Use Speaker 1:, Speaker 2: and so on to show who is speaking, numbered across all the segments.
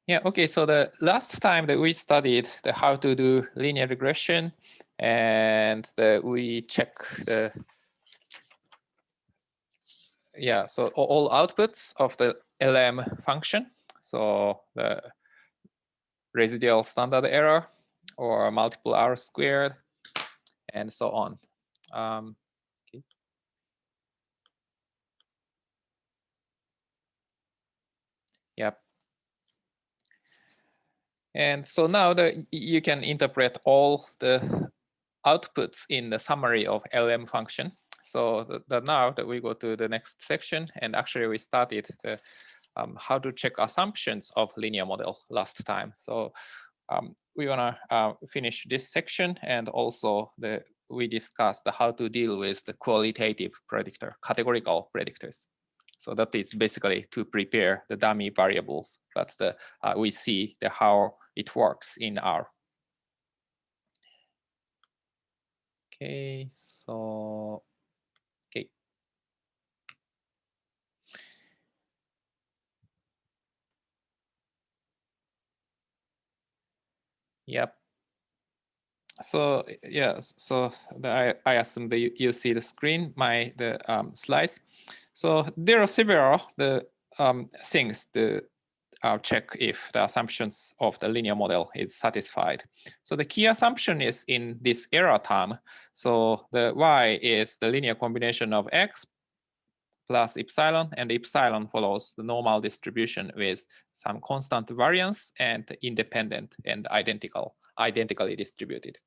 Speaker 1: Yeah, okay, so the last time that we studied the how to do linear regression, and we check the, yeah, so all outputs of the LM function. So the residual standard error or multiple R squared and so on. Okay. Yep. And so now you can interpret all the outputs in the summary of LM function. So now that we go to the next section, and actually we started the how to check assumptions of linear model last time. So we want to finish this section, and also we discussed how to deal with the qualitative predictor, categorical predictors. So that is basically to prepare the dummy variables, but we see how it works in R. Okay, so okay. Yep. So yeah, so I assume that you see the screen, the slides. So there are several things to check if the assumptions of the linear model is satisfied. So the key assumption is in this error term. So the y is the linear combination of x plus epsilon, and epsilon follows the normal distribution with some constant variance and independent and identically distributed.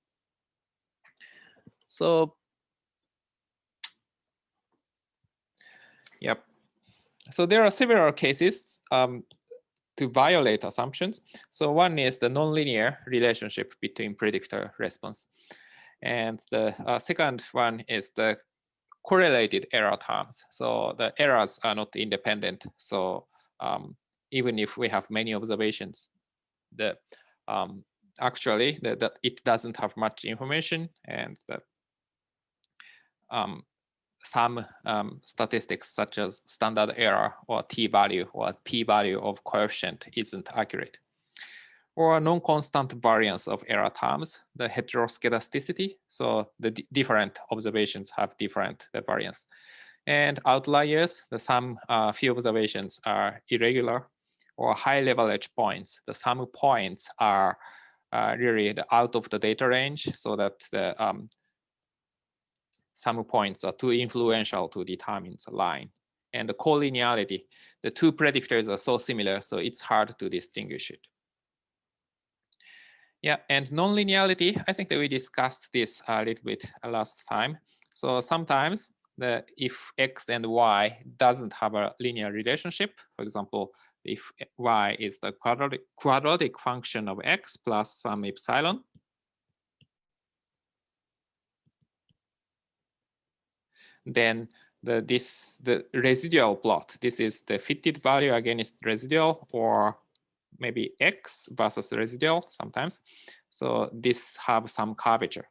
Speaker 1: So yep. So there are several cases to violate assumptions. So one is the nonlinear relationship between predictor response. And the second one is the correlated error terms. So the errors are not independent. So even if we have many observations, actually it doesn't have much information, and some statistics such as standard error or t-value or p-value of coefficient isn't accurate. Or non-constant variance of error terms, the heteroscedasticity. So the different observations have different variance. And outliers, some few observations are irregular or high leverage points. The some points are really out of the data range, so that the some points are too influential to determine the line. And the collinearity, the two predictors are so similar, so it's hard to distinguish it. Yeah, and non-linearity, I think that we discussed this a little bit last time. So sometimes if x and y doesn't have a linear relationship, for example, if y is the quadratic function of x plus some epsilon, then the residual plot, this is the fitted value against residual, or maybe x versus residual sometimes. So this have some curvature.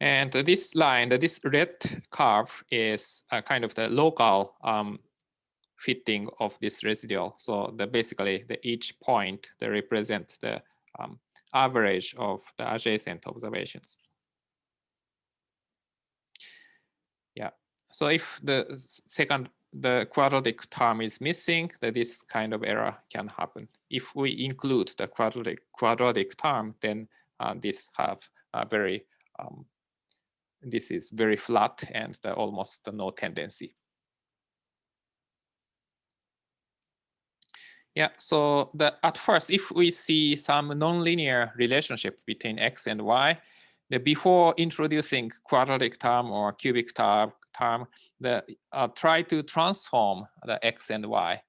Speaker 1: And this line, this red curve is a kind of the local fitting of this residual. So basically each point they represent the average of the adjacent observations. Yeah. So if the quadratic term is missing, this kind of error can happen. If we include the quadratic term, then this is very flat and almost no tendency. Yeah, so at first, if we see some nonlinear relationship between x and y, before introducing quadratic term or cubic term, try to transform the x and y.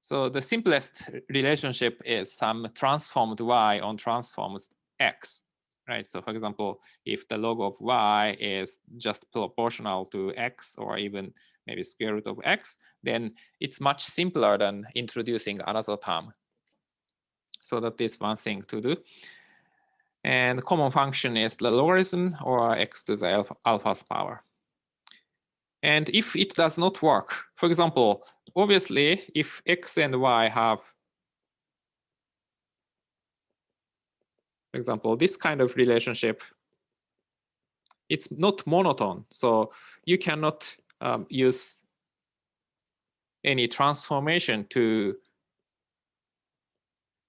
Speaker 1: So the simplest relationship is some transformed y on transforms x, right? So for example, if the log of y is just proportional to x, or even maybe square root of x, then it's much simpler than introducing another term. So that is one thing to do. And the common function is the logarithm or x to the alpha's power. And if it does not work, for example, obviously, if X and Y have, for example, this kind of relationship, it's not monotone. So you cannot use any transformation to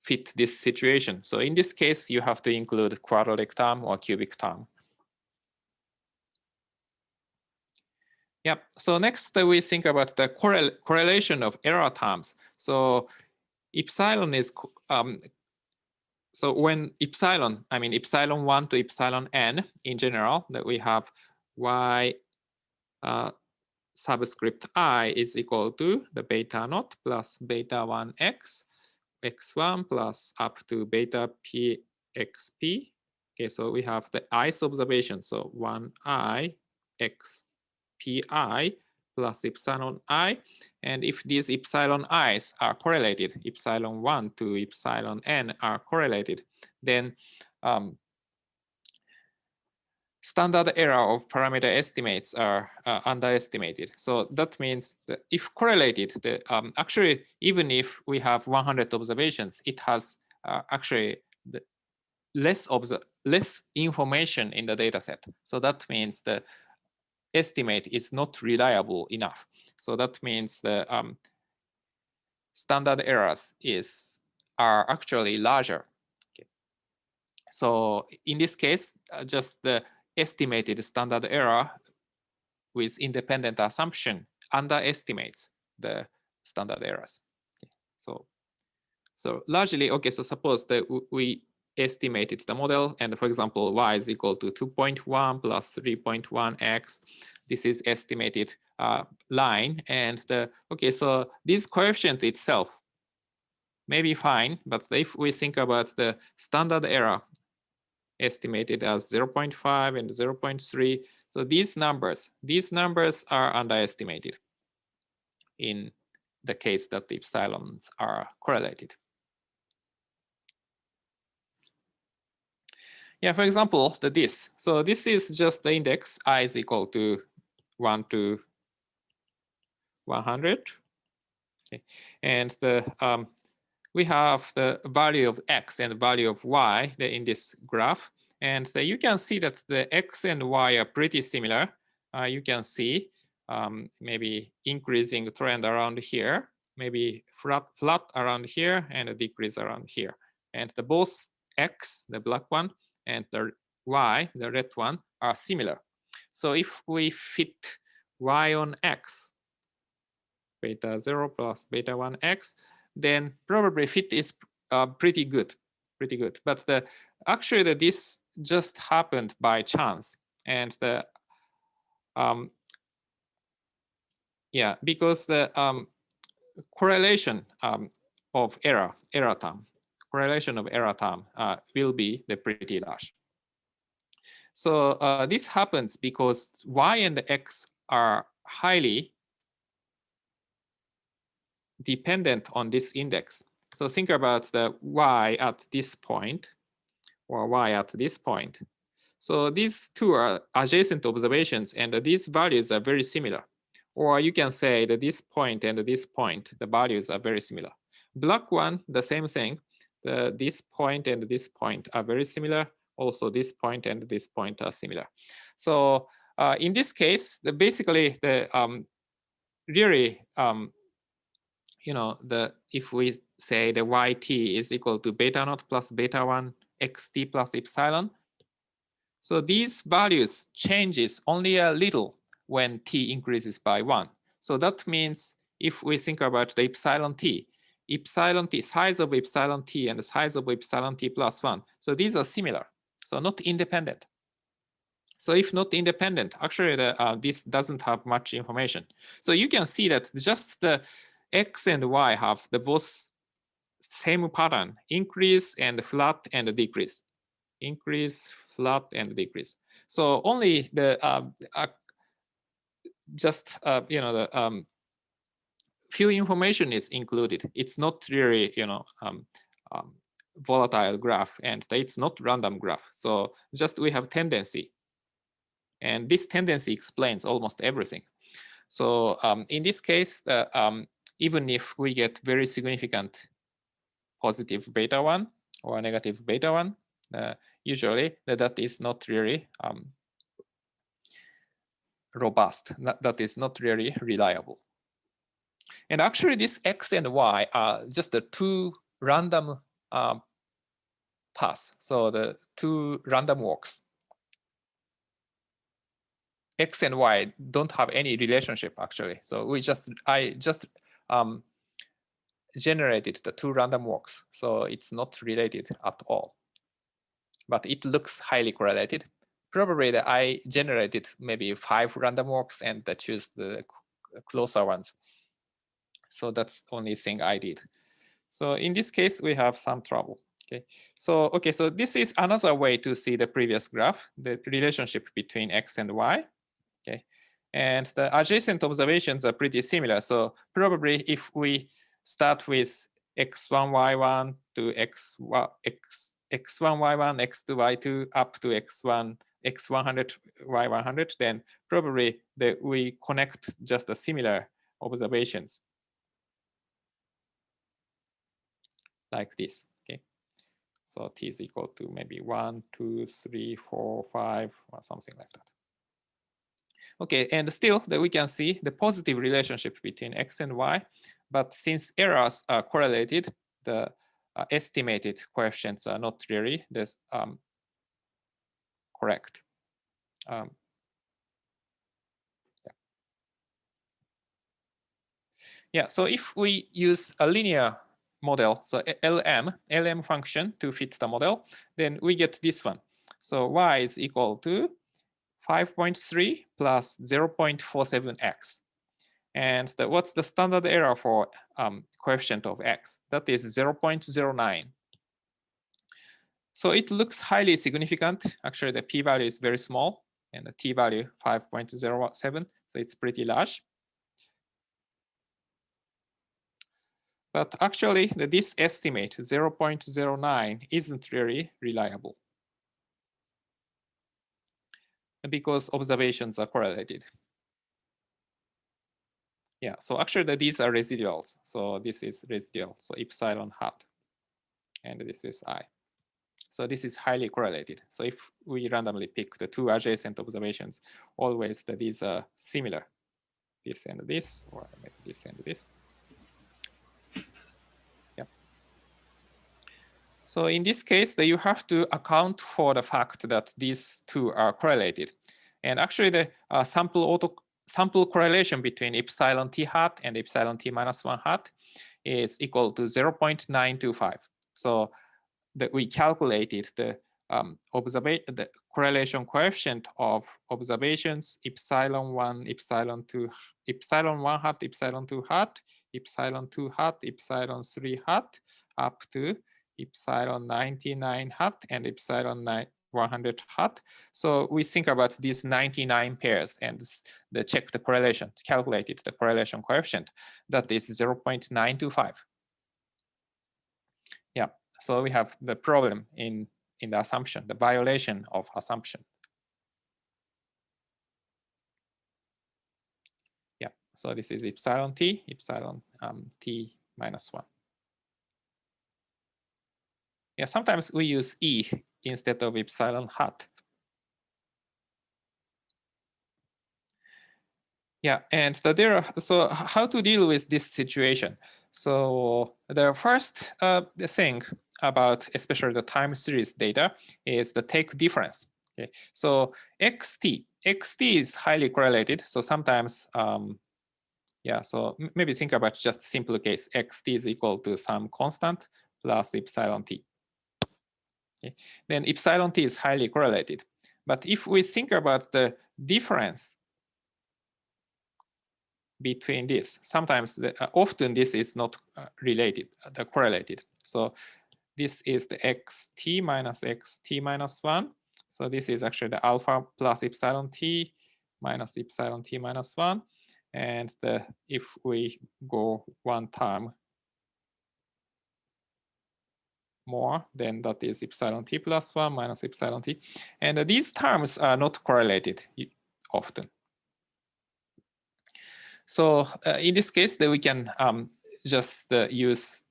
Speaker 1: fit this situation. So in this case, you have to include quadratic term or cubic term. Yeah. So next we think about the correlation of error terms. So epsilon is so when epsilon, I mean epsilon 1 to epsilon n in general, that we have y subscript I is equal to the beta naught plus beta 1x x1 plus up to beta p xp. Okay, so we have the i's observation. So 1i x pi plus epsilon I. And if these epsilon i's are correlated, epsilon 1 to epsilon n are correlated, then standard error of parameter estimates are underestimated. So that means that if correlated, actually, even if we have 100 observations, it has actually less information in the data set. So that means the estimate is not reliable enough. So that means the standard errors are actually larger. Okay. So in this case, just the estimated standard error with independent assumption underestimates the standard errors. Okay. So largely, okay, so suppose that we estimated the model, and for example, y is equal to 2.1 plus 3.1x. This is estimated line, and okay, so this coefficient itself may be fine, but if we think about the standard error estimated as 0.5 and 0.3, so these numbers are underestimated in the case that the epsilons are correlated. Yeah, for example, this. So this is just the index I is equal to 1 to 100. Okay. And we have the value of x and value of y in this graph. And you can see that the x and y are pretty similar. You can see maybe increasing trend around here, maybe flat around here, and a decrease around here. And both x, the black one, and the y, the red one, are similar. So if we fit y on x, beta 0 plus beta 1x, then probably fit is pretty good. But actually, this just happened by chance, and because the correlation of error term will be pretty large. So this happens because y and x are highly dependent on this index. So think about the y at this point or y at this point. So these two are adjacent observations, and these values are very similar. Or you can say that this point and this point, the values are very similar. Black one, the same thing. This point and this point are very similar. Also, this point and this point are similar. So in this case, basically really if we say the yt is equal to beta naught plus beta 1 xt plus epsilon, so these values changes only a little when t increases by 1. So that means if we think about the epsilon t, size of epsilon t and the size of epsilon t plus 1, so these are similar, so not independent. So if not independent, actually this doesn't have much information. So you can see that just the x and y have the both same pattern, increase and flat and decrease, increase, flat and decrease. So only the few information is included. It's not really volatile graph, and it's not random graph. So just we have tendency, and this tendency explains almost everything. So in this case, even if we get very significant positive beta 1 or negative beta 1, usually that is not really robust. That is not really reliable. And actually, this X and Y are just the two random paths. So the two random walks. X and Y don't have any relationship actually. So I just generated the two random walks. So it's not related at all. But it looks highly correlated. Probably I generated maybe 5 random walks and choose the closer ones. So that's the only thing I did. So in this case, we have some trouble. So this is another way to see the previous graph, the relationship between X and Y. And the adjacent observations are pretty similar. So probably if we start with x1, y1 to x1, y1, x2, y2, up to x1, x100, y100, then probably we connect just the similar observations like this. So t is equal to maybe 1, 2, 3, 4, 5, or something like that. And still that we can see the positive relationship between X and Y, but since errors are correlated, the estimated coefficients are not really this correct. So if we use a linear model, so LM function to fit the model, then we get this one. So Y is equal to 5.3 plus 0.47x. And what's the standard error for coefficient of X? That is 0.09. So it looks highly significant. Actually, the p-value is very small, and the t-value 5.07. So it's pretty large. But actually, this estimate, 0.09, isn't really reliable because observations are correlated. So actually, these are residuals. So this is residual, so epsilon hat, and this is I. So this is highly correlated. So if we randomly pick the two adjacent observations, always these are similar, this and this, or maybe this and this. So in this case, you have to account for the fact that these two are correlated. And actually, the sample correlation between epsilon t hat and epsilon t minus 1 hat is equal to 0.925. So that we calculated the correlation coefficient of observations epsilon 1, epsilon 2, epsilon 1 hat, epsilon 2 hat, epsilon 2 hat, epsilon 3 hat, up to epsilon 99 hat and epsilon 100 hat. So we think about these 99 pairs and check the correlation, calculated the correlation coefficient. That is 0.925. So we have the problem in the assumption, the violation of assumption. So this is epsilon t minus 1. Sometimes we use E instead of epsilon hat. And so how to deal with this situation? So the first thing about especially the time series data is the take difference. So xt is highly correlated. So sometimes, so maybe think about just simple case. Xt is equal to some constant plus epsilon t. Then epsilon t is highly correlated. But if we think about the difference between this, sometimes often this is not related, correlated. So this is the xt minus 1. So this is actually the alpha plus epsilon t minus epsilon t minus 1. And if we go one term more, then that is epsilon t plus 1 minus epsilon t. And these terms are not correlated often. So in this case, then we can just use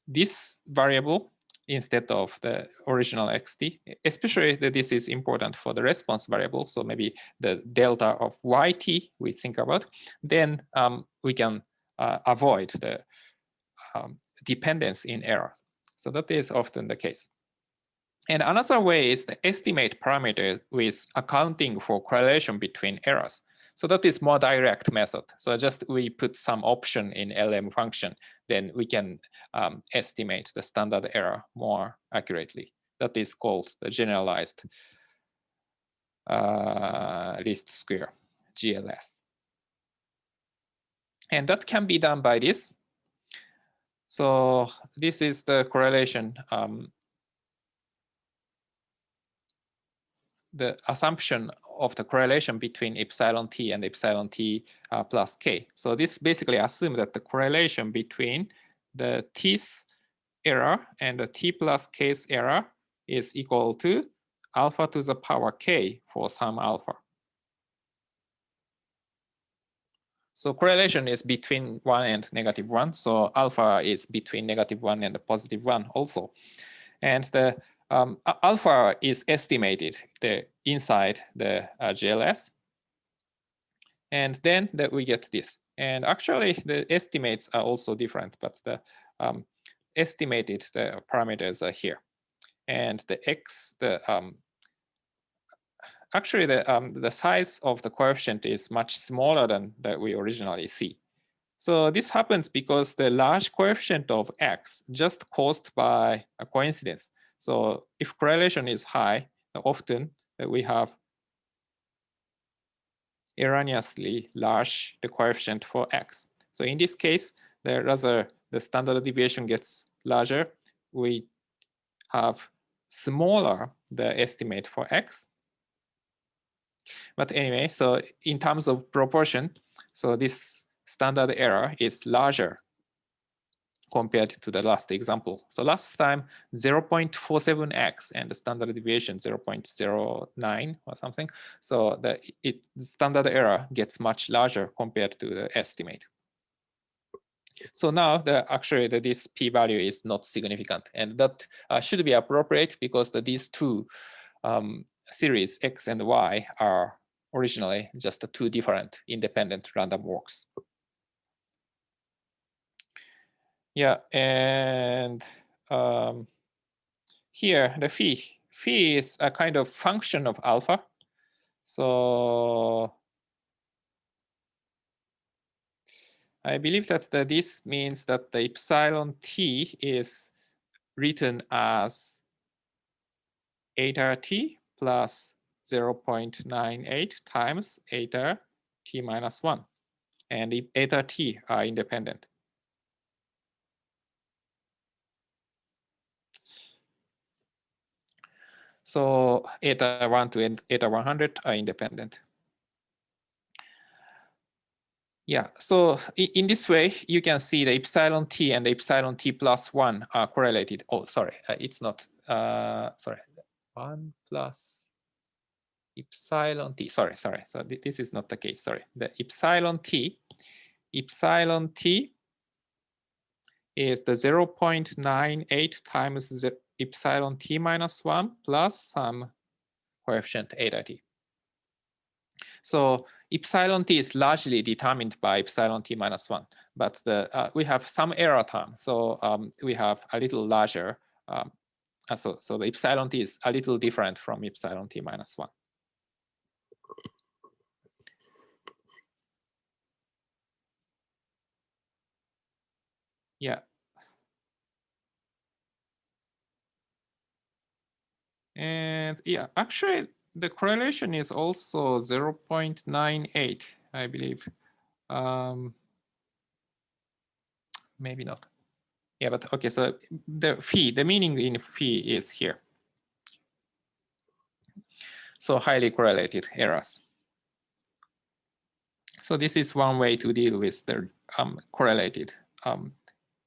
Speaker 1: this variable instead of the original xt, especially that this is important for the response variable. So maybe the delta of yt we think about, then we can avoid the dependence in error. So that is often the case. And another way is the estimate parameter with accounting for correlation between errors. So that is more direct method. So just we put some option in LM function, then we can estimate the standard error more accurately. That is called the generalized least square, GLS. And that can be done by this. So this is the correlation, the assumption of the correlation between epsilon t and epsilon t plus k. So this basically assumes that the correlation between the t's error and the t plus k's error is equal to alpha to the power k for some alpha. So correlation is between 1 and -1. So alpha is between -1 and +1 also. And the alpha is estimated inside the GLS. And then we get this. And actually, the estimates are also different, but the estimated the parameters are here. And the x, actually the size of the coefficient is much smaller than that we originally see. So this happens because the large coefficient of x just caused by a coincidence. So if correlation is high, often we have erroneously large the coefficient for x. So in this case, rather the standard deviation gets larger, we have smaller the estimate for x. But anyway, so in terms of proportion, so this standard error is larger compared to the last example. So last time 0.47x and the standard deviation 0.09 or something. So the standard error gets much larger compared to the estimate. So now actually this p-value is not significant, and that should be appropriate because these two series x and y are originally just two different independent random walks. Yeah, and here the phi is a kind of function of alpha. So I believe that this means that the epsilon t is written as eta t plus 0.98 times eta t minus 1. And eta t are independent. So eta 1 to eta 100 are independent. Yeah, so in this way, you can see the epsilon t and the epsilon t plus 1 are correlated. Oh, sorry, it's not, sorry, 1 plus epsilon t, sorry. So this is not the case, sorry. The epsilon t is the 0.98 times the epsilon t minus 1 plus some coefficient eta t. So epsilon t is largely determined by epsilon t minus 1, but we have some error term. So we have a little larger. So the epsilon t is a little different from epsilon t minus 1. Yeah. And yeah, actually, the correlation is also 0.98, I believe. Maybe not. Yeah, but okay, so the meaning in phi is here. So highly correlated errors. So this is one way to deal with the correlated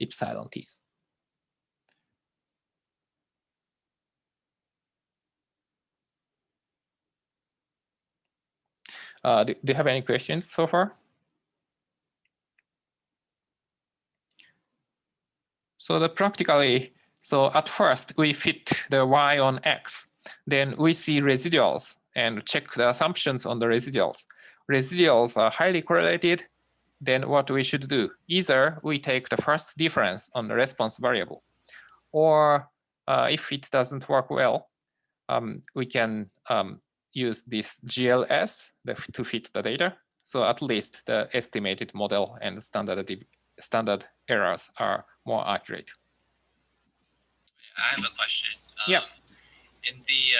Speaker 1: epsilon t's. Do you have any questions so far? So practically, so at first we fit the y on x, then we see residuals and check the assumptions on the residuals. Residuals are highly correlated. Then what we should do? Either we take the first difference on the response variable, or if it doesn't work well, we can use this GLS to fit the data. So at least the estimated model and standard errors are more accurate.
Speaker 2: I have a question.
Speaker 1: Yeah.
Speaker 2: In the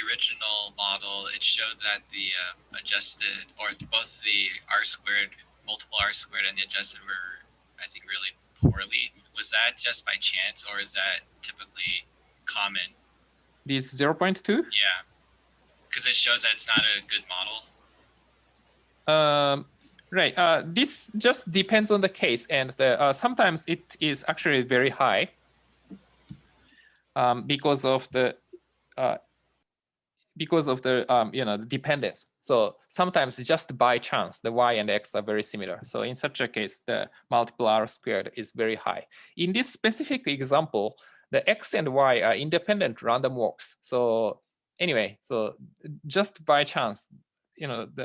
Speaker 2: original model, it showed that the adjusted, or both the R-squared, multiple R-squared, and the adjusted were, I think, really poorly. Was that just by chance, or is that typically common?
Speaker 1: This 0.2?
Speaker 2: Yeah, because it shows that it's not a good model.
Speaker 1: Right. This just depends on the case, and sometimes it is actually very high because of the the dependence. So sometimes just by chance, the y and x are very similar. So in such a case, the multiple R-squared is very high. In this specific example, the x and y are independent random walks. So anyway, so just by chance,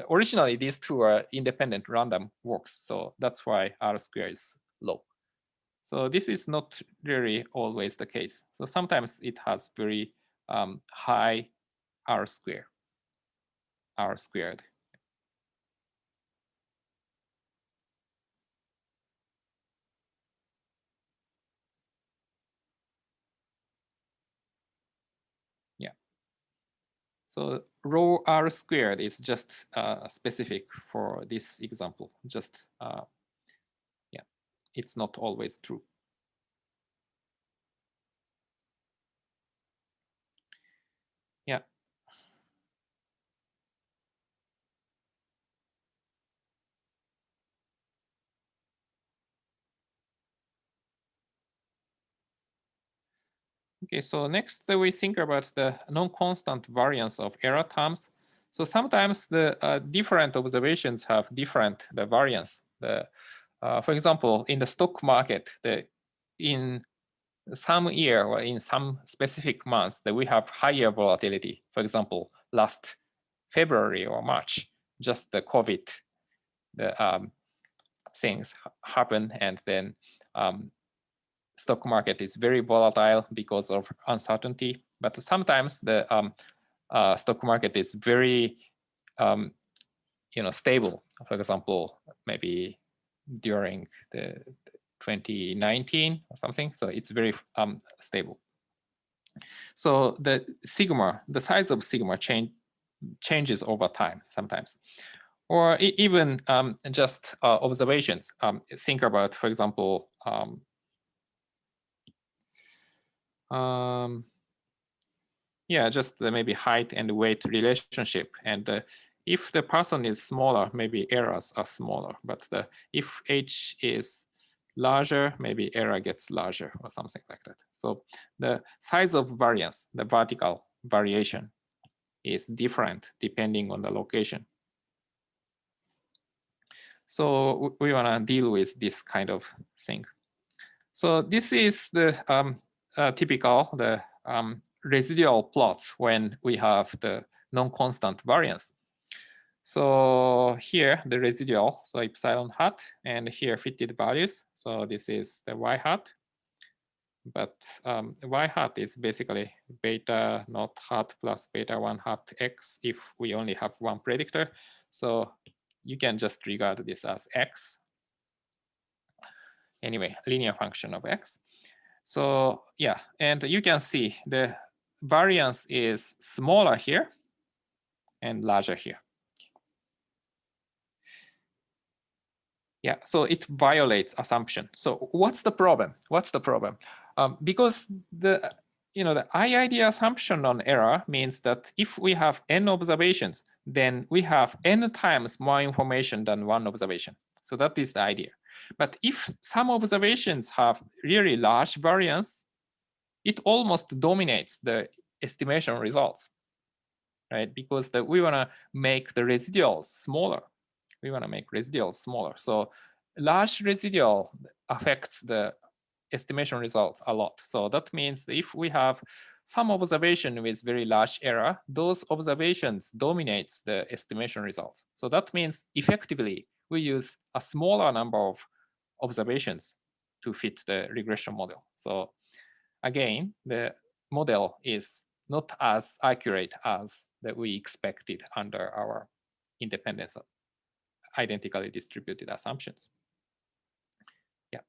Speaker 1: originally these two are independent random walks. So that's why R-squared is low. So this is not really always the case. So sometimes it has very high R-squared. Yeah. So rho R-squared is just specific for this example. Just yeah, it's not always true. Yeah. Okay, so next we think about the non-constant variance of error terms. So sometimes the different observations have different variance. For example, in the stock market, in some year or in some specific months that we have higher volatility. For example, last February or March, just the COVID, things happen, and then stock market is very volatile because of uncertainty. But sometimes the stock market is very stable. For example, maybe during the 2019 or something. So it's very stable. So the size of sigma changes over time sometimes. Or even just observations. Think about, for example, yeah, just maybe height and weight relationship. And if the person is smaller, maybe errors are smaller. But if h is larger, maybe error gets larger or something like that. So the size of variance, the vertical variation, is different depending on the location. So we want to deal with this kind of thing. So this is the typical residual plots when we have the non-constant variance. So here the residual, so epsilon hat, and here fitted values. So this is the y hat. But y hat is basically beta naught hat plus beta 1 hat x if we only have one predictor. So you can just regard this as x. Anyway, linear function of x. So yeah, and you can see the variance is smaller here and larger here. Yeah, so it violates assumption. So what's the problem? Because the IID assumption on error means that if we have n observations, then we have n times more information than one observation. So that is the idea. But if some observations have really large variance, it almost dominates the estimation results, right? Because we want to make the residuals smaller. So large residual affects the estimation results a lot. So that means if we have some observation with very large error, those observations dominates the estimation results. So that means effectively we use a smaller number of observations to fit the regression model. So again, the model is not as accurate as that we expected under our independence of identically distributed assumptions. Yeah.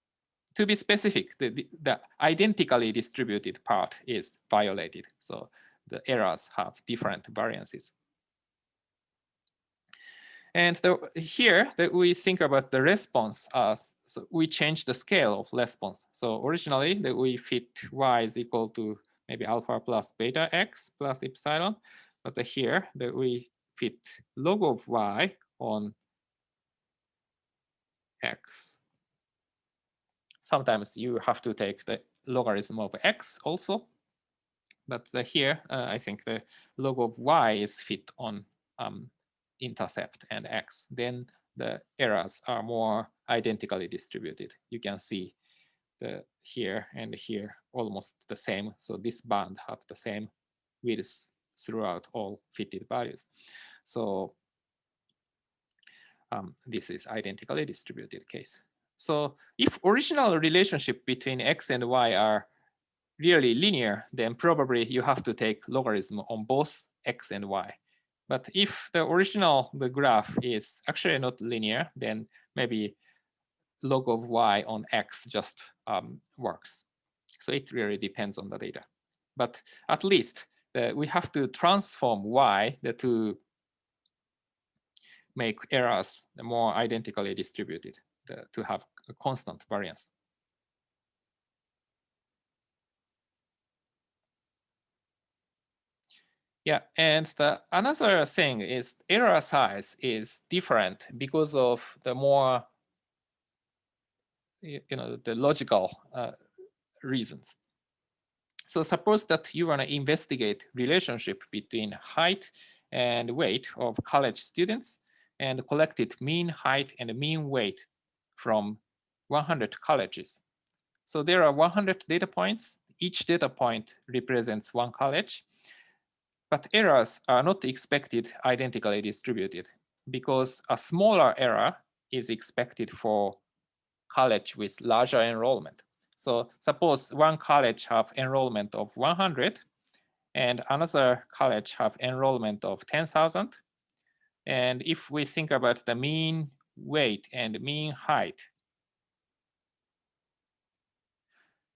Speaker 1: To be specific, the identically distributed part is violated. So the errors have different variances. And here that we think about the response as, so we change the scale of response. So originally that we fit y is equal to maybe alpha plus beta x plus epsilon, but here that we fit log of y on x. Sometimes you have to take the logarithm of x also, but here I think the log of y is fit on intercept and x. Then the errors are more identically distributed. You can see the here and here almost the same. So this band have the same width throughout all fitted values. So this is identically distributed case. So if original relationship between x and y are really linear, then probably you have to take logarithm on both x and y. But if the graph is actually not linear, then maybe log of y on x just works. So it really depends on the data. But at least we have to transform y to make errors more identically distributed to have a constant variance. Yeah, and another thing is error size is different because of the more, the logical reasons. So suppose that you want to investigate relationship between height and weight of college students and collected mean height and mean weight from 100 colleges. So there are 100 data points. Each data point represents one college. But errors are not expected identically distributed because a smaller error is expected for college with larger enrollment. So suppose one college have enrollment of 100 and another college have enrollment of 10,000. And if we think about the mean weight and mean height,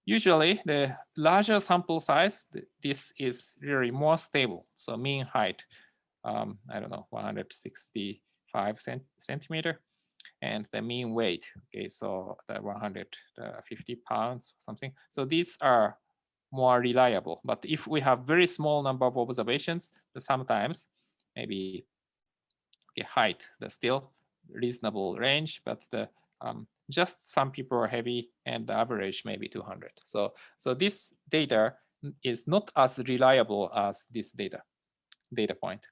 Speaker 1: usually the larger sample size, this is really more stable. So mean height, I don't know, 165 centimeter, and the mean weight, okay, so the 150 pounds, something. So these are more reliable. But if we have very small number of observations, sometimes maybe height, the still reasonable range, but the just some people are heavy and the average maybe 200. So this data is not as reliable as this data point.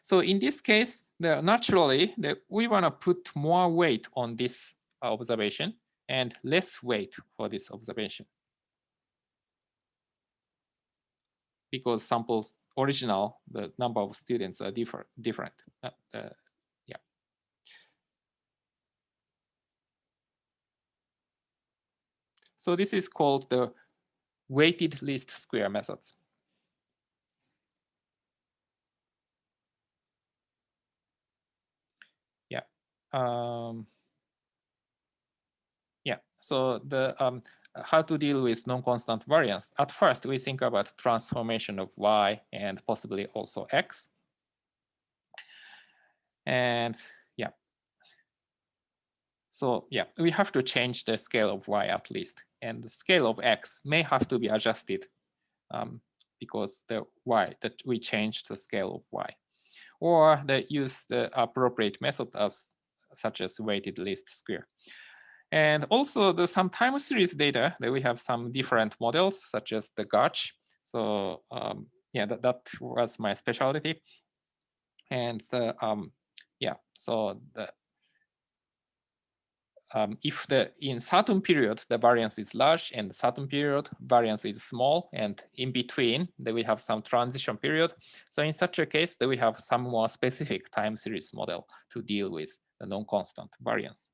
Speaker 1: So in this case, naturally, we want to put more weight on this observation and less weight for this observation. Because samples original, the number of students are different. Yeah. So this is called the weighted least square methods. Yeah. Yeah. So the how to deal with non-constant variance. At first, we think about transformation of y and possibly also x. And yeah. So yeah, we have to change the scale of y at least. And the scale of x may have to be adjusted because the y that we changed the scale of y. Or they use the appropriate method such as weighted least square. And also some time series data that we have some different models such as the Gotch. So yeah, that was my specialty. And yeah, so if in certain period the variance is large and certain period variance is small, and in between that we have some transition period. So in such a case that we have some more specific time series model to deal with the non-constant variance.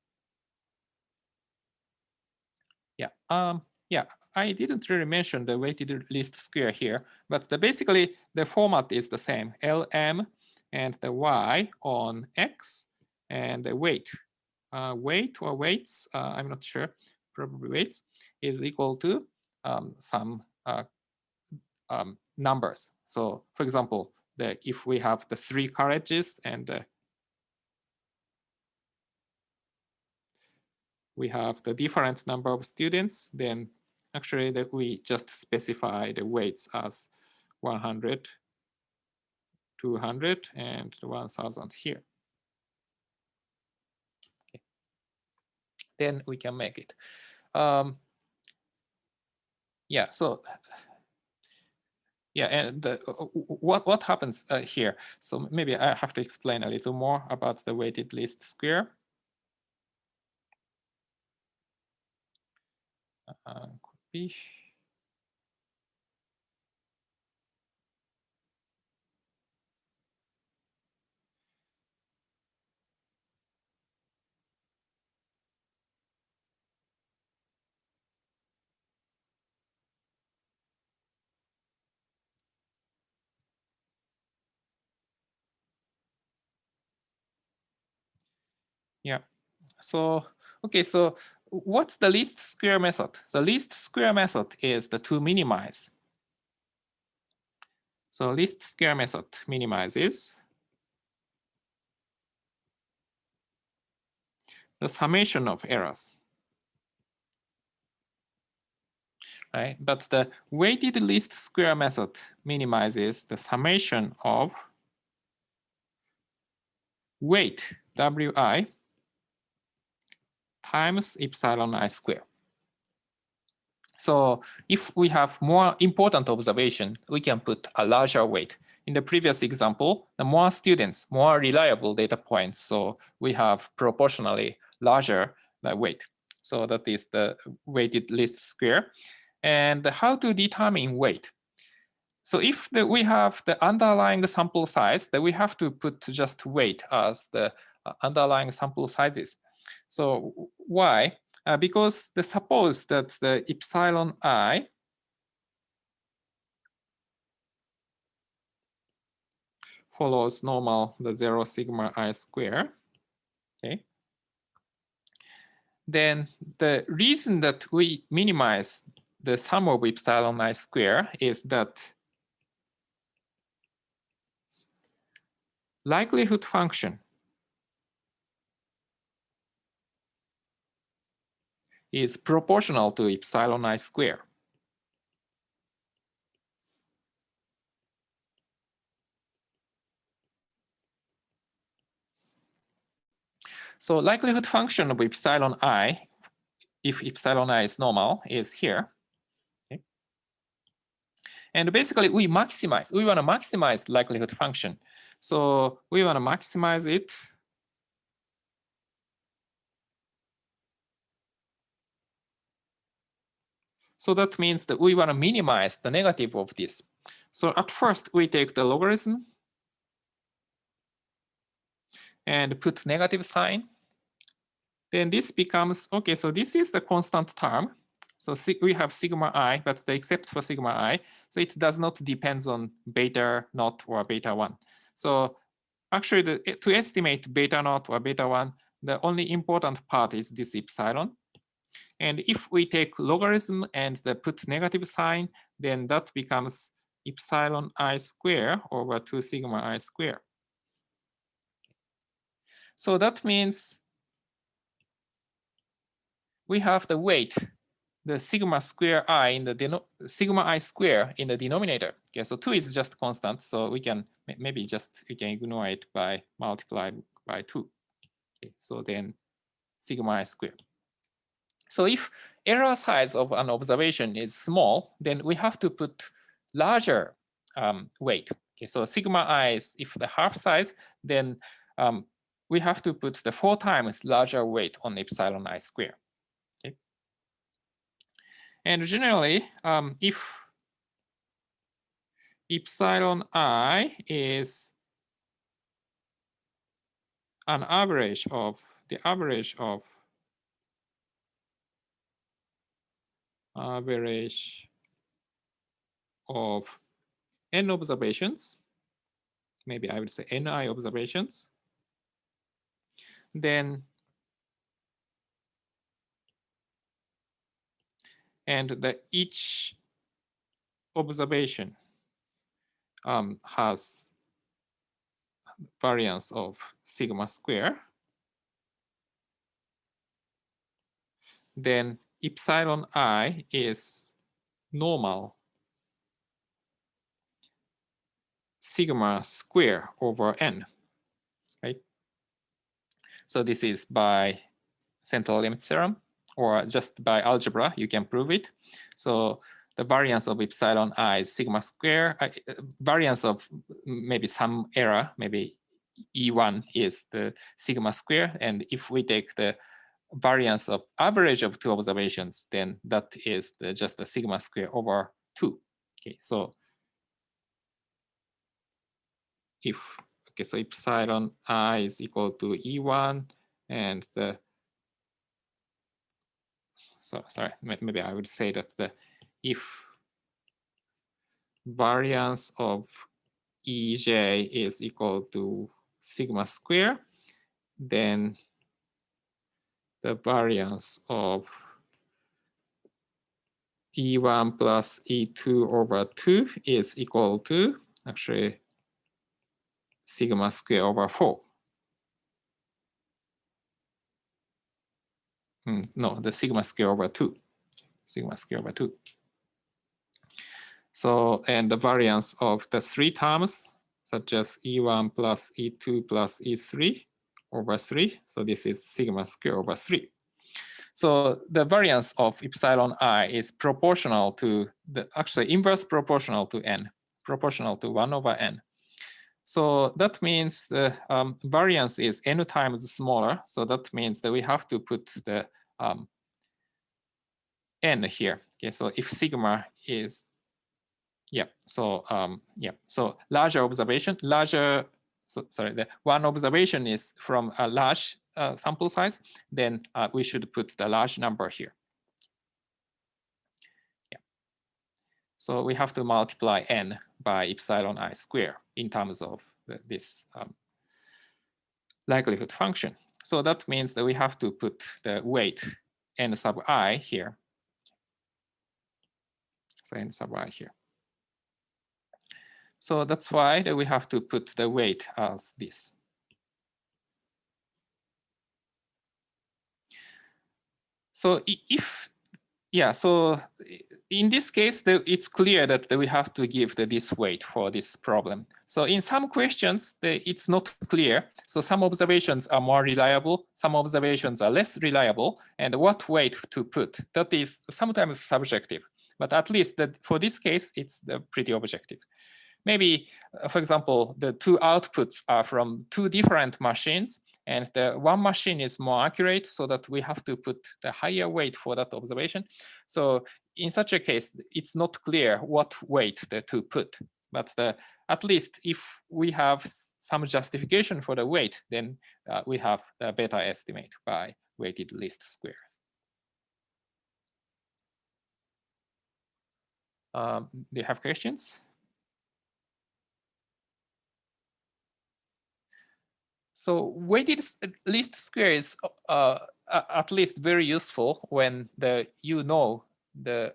Speaker 1: Yeah, I didn't really mention the weighted least square here, but basically the format is the same: Lm and the y on x, and the weight or weights, I'm not sure, probably weights, is equal to some numbers. So for example, if we have the 3 colleges and we have the different number of students, then actually that we just specify the weights as 100, 200, and 1000 here. Okay. Then we can make it. Yeah, so yeah, and what happens here? So maybe I have to explain a little more about the weighted least square. Could be. Yeah. So okay, so what's the least square method? The least square method is the to minimize. So least square method minimizes the summation of errors. Right? But the weighted least square method minimizes the summation of weight Wi times epsilon I square. So if we have more important observation, we can put a larger weight. In the previous example, the more students, more reliable data points. So we have proportionally larger weight. So that is the weighted least square. And how to determine weight? So if we have the underlying sample size, then we have to put just weight as the underlying sample sizes. So why? Because suppose that the epsilon I follows normal the 0 sigma I square, okay? Then the reason that we minimize the sum of epsilon I square is that likelihood function is proportional to epsilon I square. So likelihood function of epsilon I, if epsilon I is normal, is here. Okay. And basically we want to maximize likelihood function. So we want to maximize it. So that means that we want to minimize the negative of this. So at first we take the logarithm and put negative sign. Then this becomes, okay, so this is the constant term. So we have sigma I, but except for sigma I, so it does not depend on beta naught or beta 1. So actually, to estimate beta naught or beta 1, the only important part is this epsilon. And if we take logarithm and put negative sign, then that becomes epsilon I square over 2 sigma I square. So that means we have the weight, the sigma square I in the sigma I square in the denominator. Okay, so 2 is just constant, so we can maybe just ignore it by multiplied by 2. Okay, so then sigma I square. So if error size of an observation is small, then we have to put larger weight. Okay, so sigma I is if the half size, then we have to put the 4 times larger weight on epsilon I square. Okay. And generally, if epsilon I is an average of the average of n observations, maybe I would say ni observations, then each observation has variance of sigma square, then epsilon I is normal sigma square over n, right? So this is by central limit theorem, or just by algebra, you can prove it. So the variance of epsilon I is sigma square, variance of maybe some error, maybe E1 is the sigma square. And if we take the variance of average of 2 observations, then that is just the sigma square over 2. Okay, so so epsilon I is equal to E1, and sorry, maybe I would say that if variance of EJ is equal to sigma square, then the variance of E1 plus E2 over 2 is equal to actually sigma square over 4. No, the sigma square over 2. Sigma square over 2. So, and the variance of the 3 terms, such as E1 plus E2 plus E3 over 3. So this is sigma square over 3. So the variance of epsilon I is proportional to actually inverse proportional to n, proportional to 1 over n. So that means the variance is n times smaller. So that means that we have to put the n here. Okay, so if sigma is so larger observation, the one observation is from a large sample size, then we should put the large number here. So we have to multiply n by epsilon I square in terms of this likelihood function. So that means that we have to put the weight n sub I here. So n sub I here. So that's why we have to put the weight as this. So so in this case, it's clear that we have to give this weight for this problem. So in some questions, it's not clear. So some observations are more reliable, some observations are less reliable, and what weight to put, that is sometimes subjective. But at least for this case, it's pretty objective. Maybe, for example, the 2 outputs are from 2 different machines, and the one machine is more accurate, so that we have to put the higher weight for that observation. So in such a case, it's not clear what weight to put. But at least if we have some justification for the weight, then we have a better estimate by weighted least squares. Do you have questions? So weighted least square is at least very useful when you know the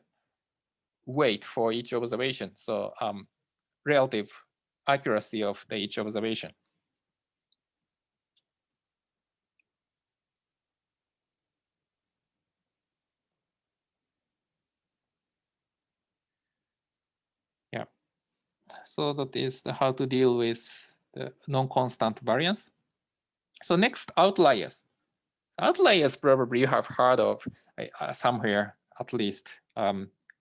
Speaker 1: weight for each observation. So relative accuracy of each observation. Yeah. So that is how to deal with the non-constant variance. So next, outliers. Outliers probably you have heard of somewhere, at least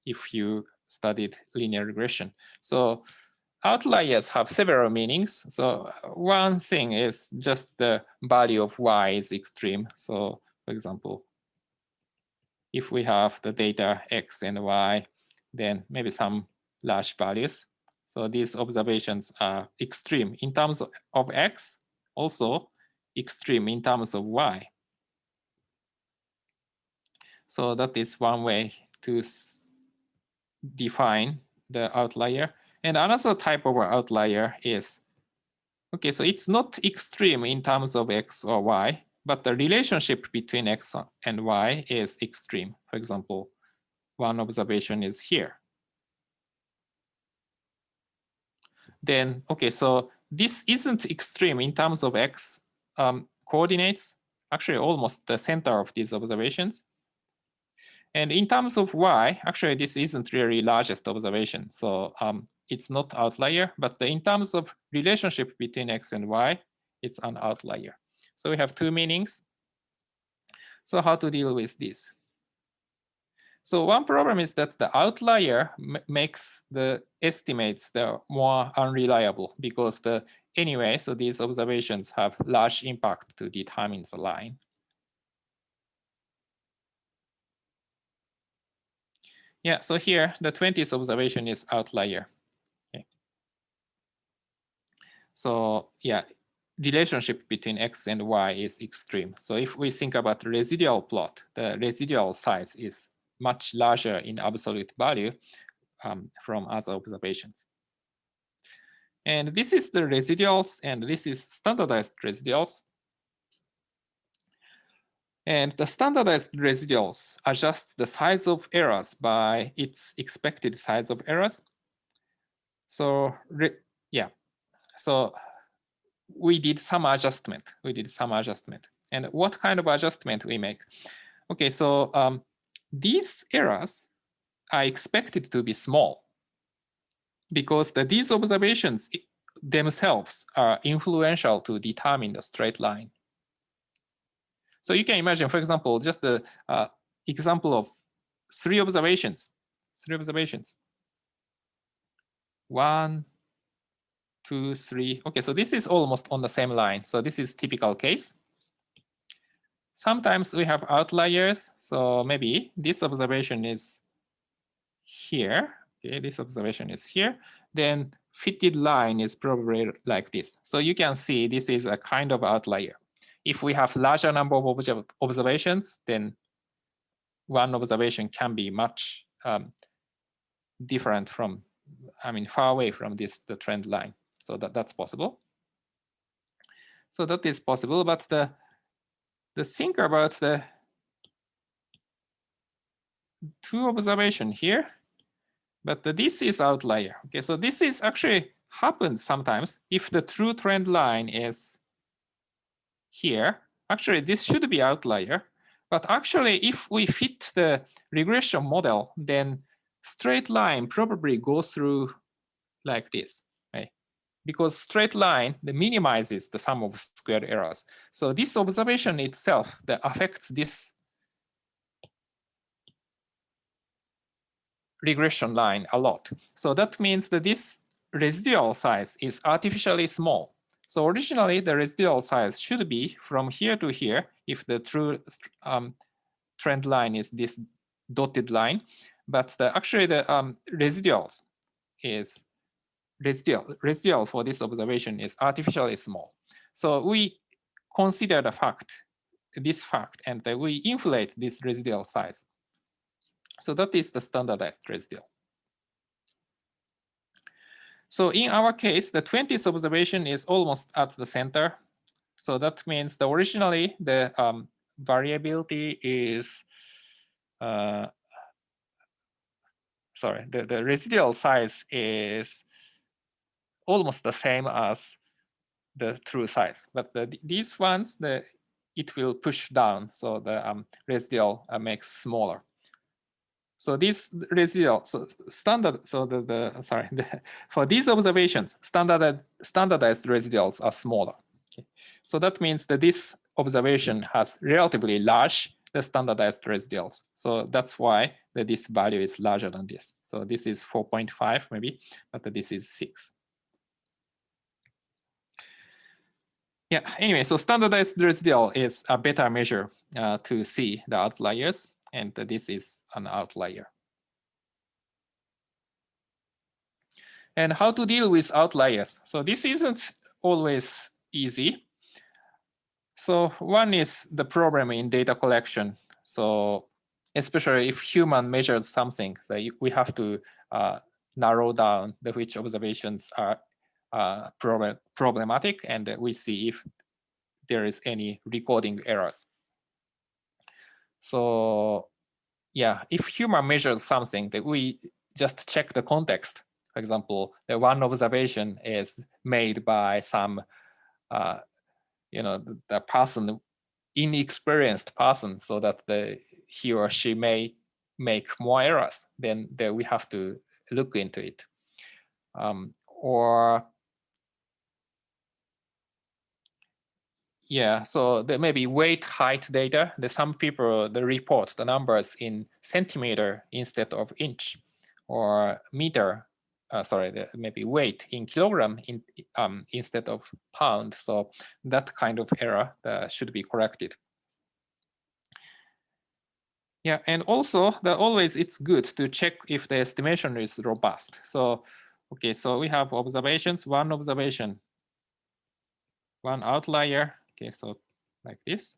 Speaker 1: if you studied linear regression. So outliers have several meanings. So one thing is just the value of y is extreme. So for example, if we have the data x and y, then maybe some large values. So these observations are extreme in terms of x, also extreme in terms of y. So that is one way to define the outlier. And another type of outlier is, okay, so it's not extreme in terms of x or y, but the relationship between x and y is extreme. For example, one observation is here. Then, okay, so this isn't extreme in terms of x coordinates, actually almost the center of these observations. And in terms of y, actually this isn't really largest observation. So it's not outlier, but in terms of relationship between x and y, it's an outlier. So we have two meanings. So how to deal with this? So one problem is that the outlier makes the estimates more unreliable because anyway, so these observations have large impact to determine the line. Yeah, so here the 20th observation is outlier. Okay. So yeah, relationship between x and y is extreme. So if we think about the residual plot, the residual size is much larger in absolute value from other observations. And this is the residuals, and this is standardized residuals. And the standardized residuals adjust the size of errors by its expected size of errors. So yeah, so we did some adjustment. And what kind of adjustment we make? Okay, so these errors are expected to be small because these observations themselves are influential to determine the straight line. So you can imagine, for example, just the example of three observations. 1, 2, 3. Okay, so this is almost on the same line. So this is typical case. Sometimes we have outliers. So maybe this observation is here. Okay, this observation is here. Then fitted line is probably like this. So you can see this is a kind of outlier. If we have larger number of observations, then one observation can be much different from, far away from the trend line. So that's possible. So that is possible, but the thing about the two observation here, but this is outlier. Okay, so this is actually happens sometimes if the true trend line is here. Actually, this should be outlier, but actually if we fit the regression model, then straight line probably goes through like this, right? Because straight line minimizes the sum of squared errors. So this observation itself that affects this regression line a lot. So that means that this residual size is artificially small. So originally the residual size should be from here to here if the true trend line is this dotted line, but actually the residual for this observation is artificially small. So we consider this fact, and we inflate this residual size. So that is the standardized residual. So in our case, the 20th observation is almost at the center. So that means originally the variability is, the residual size is almost the same as the true size. But these ones, it will push down. So the residual makes smaller. So this residual, so standard, so for these observations, standardized residuals are smaller. Okay. So that means that this observation has relatively large standardized residuals. So that's why this value is larger than this. So this is 4.5 maybe, but this is 6. Yeah, anyway, so standardized residual is a better measure to see the outliers, and this is an outlier. And how to deal with outliers? So this isn't always easy. So one is the problem in data collection. So especially if human measures something, so we have to narrow down which observations are problematic, and we see if there is any recording errors. So yeah, if human measures something, that we just check the context. For example, the one observation is made by some, the person, inexperienced person, so that he or she may make more errors. Then we have to look into it, or yeah, so there may be weight height data. Some people report the numbers in centimeter instead of inch, or meter. Maybe weight in kilogram instead of pound. So that kind of error should be corrected. Yeah, and also always it's good to check if the estimation is robust. So okay, so we have observations, one observation, one outlier. Okay, so like this.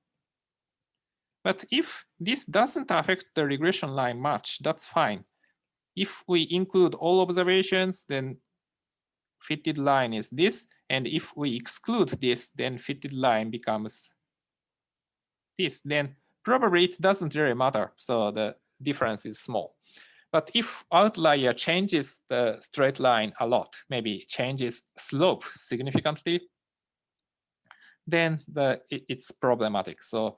Speaker 1: But if this doesn't affect the regression line much, that's fine. If we include all observations, then fitted line is this. And if we exclude this, then fitted line becomes this. Then probably it doesn't really matter. So the difference is small. But if outlier changes the straight line a lot, maybe changes slope significantly, then it's problematic. So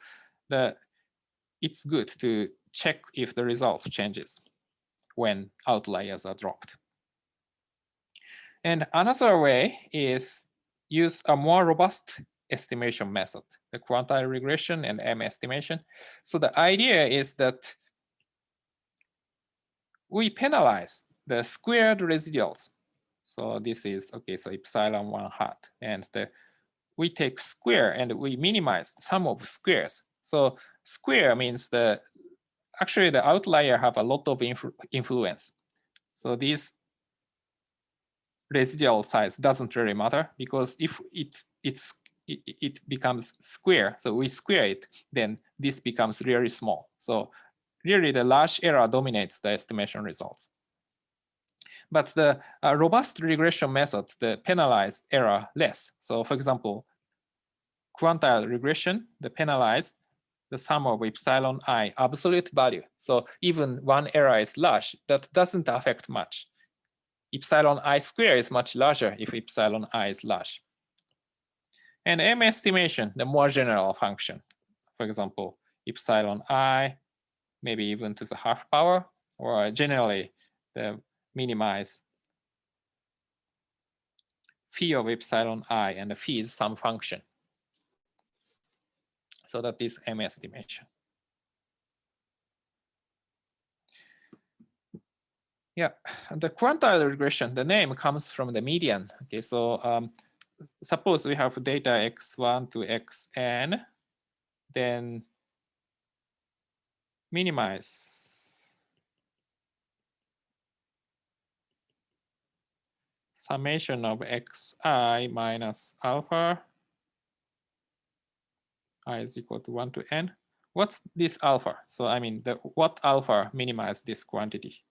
Speaker 1: it's good to check if the result changes when outliers are dropped. And another way is use a more robust estimation method, the quantile regression and M estimation. So the idea is that we penalize the squared residuals. So this is, okay, so epsilon 1 hat. And we take square and we minimize the sum of squares. So square means actually the outlier have a lot of influence. So this residual size doesn't really matter, because if it becomes square, so we square it, then this becomes really small. So really the large error dominates the estimation results. But the robust regression method, the penalized error less. So for example, quantile regression, the penalized the sum of epsilon I absolute value. So even one error is large, that doesn't affect much. Epsilon I square is much larger if epsilon I is large. And M estimation, the more general function. For example, epsilon I, maybe even to the half power, or generally the minimize phi of epsilon I, and the phi is some function. So that is M estimation. Yeah, and the quantile regression, the name comes from the median. Okay, so suppose we have data x1 to xn, then minimize summation of xi minus alpha I is equal to 1 to n. What's this alpha? So I mean, what alpha minimize this quantity?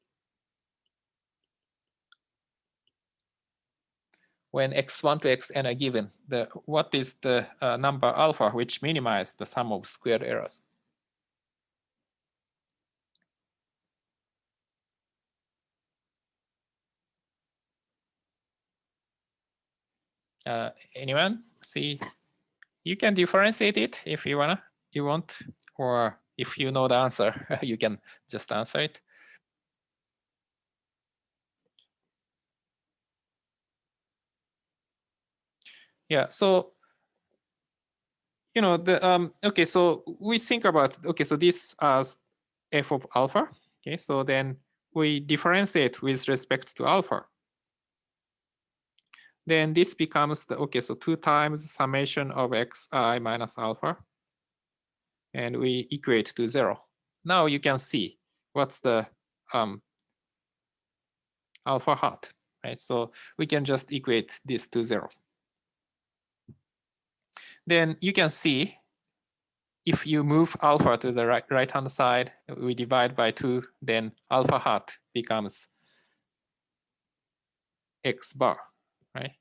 Speaker 1: When x1 to xn are given, what is the number alpha which minimize the sum of squared errors? Anyone see? You can differentiate it if you want, or if you know the answer, you can just answer it. Yeah, so okay, so we think about, okay, so this as f of alpha. Okay, so then we differentiate with respect to alpha. then this becomes the, okay, so 2 times summation of xi minus alpha. And we equate to 0. Now you can see what's the alpha hat, right? So we can just equate this to 0. Then you can see if you move alpha to the right-hand side, we divide by 2, then alpha hat becomes x bar, right?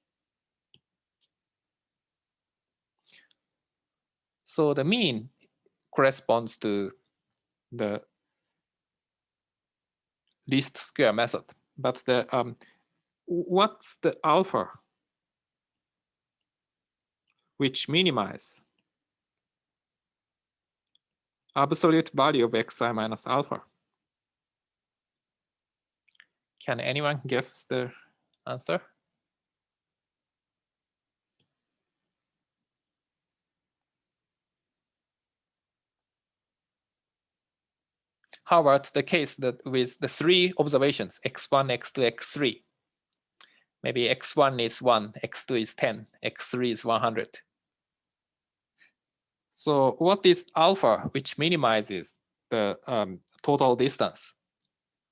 Speaker 1: So the mean corresponds to the least square method. But the what's the alpha which minimize absolute value of xi minus alpha? Can anyone guess the answer? How about the case that with the 3 observations, x1, x2, x3? Maybe x1 is 1, x2 is 10, x3 is 100. So what is alpha which minimizes the total distance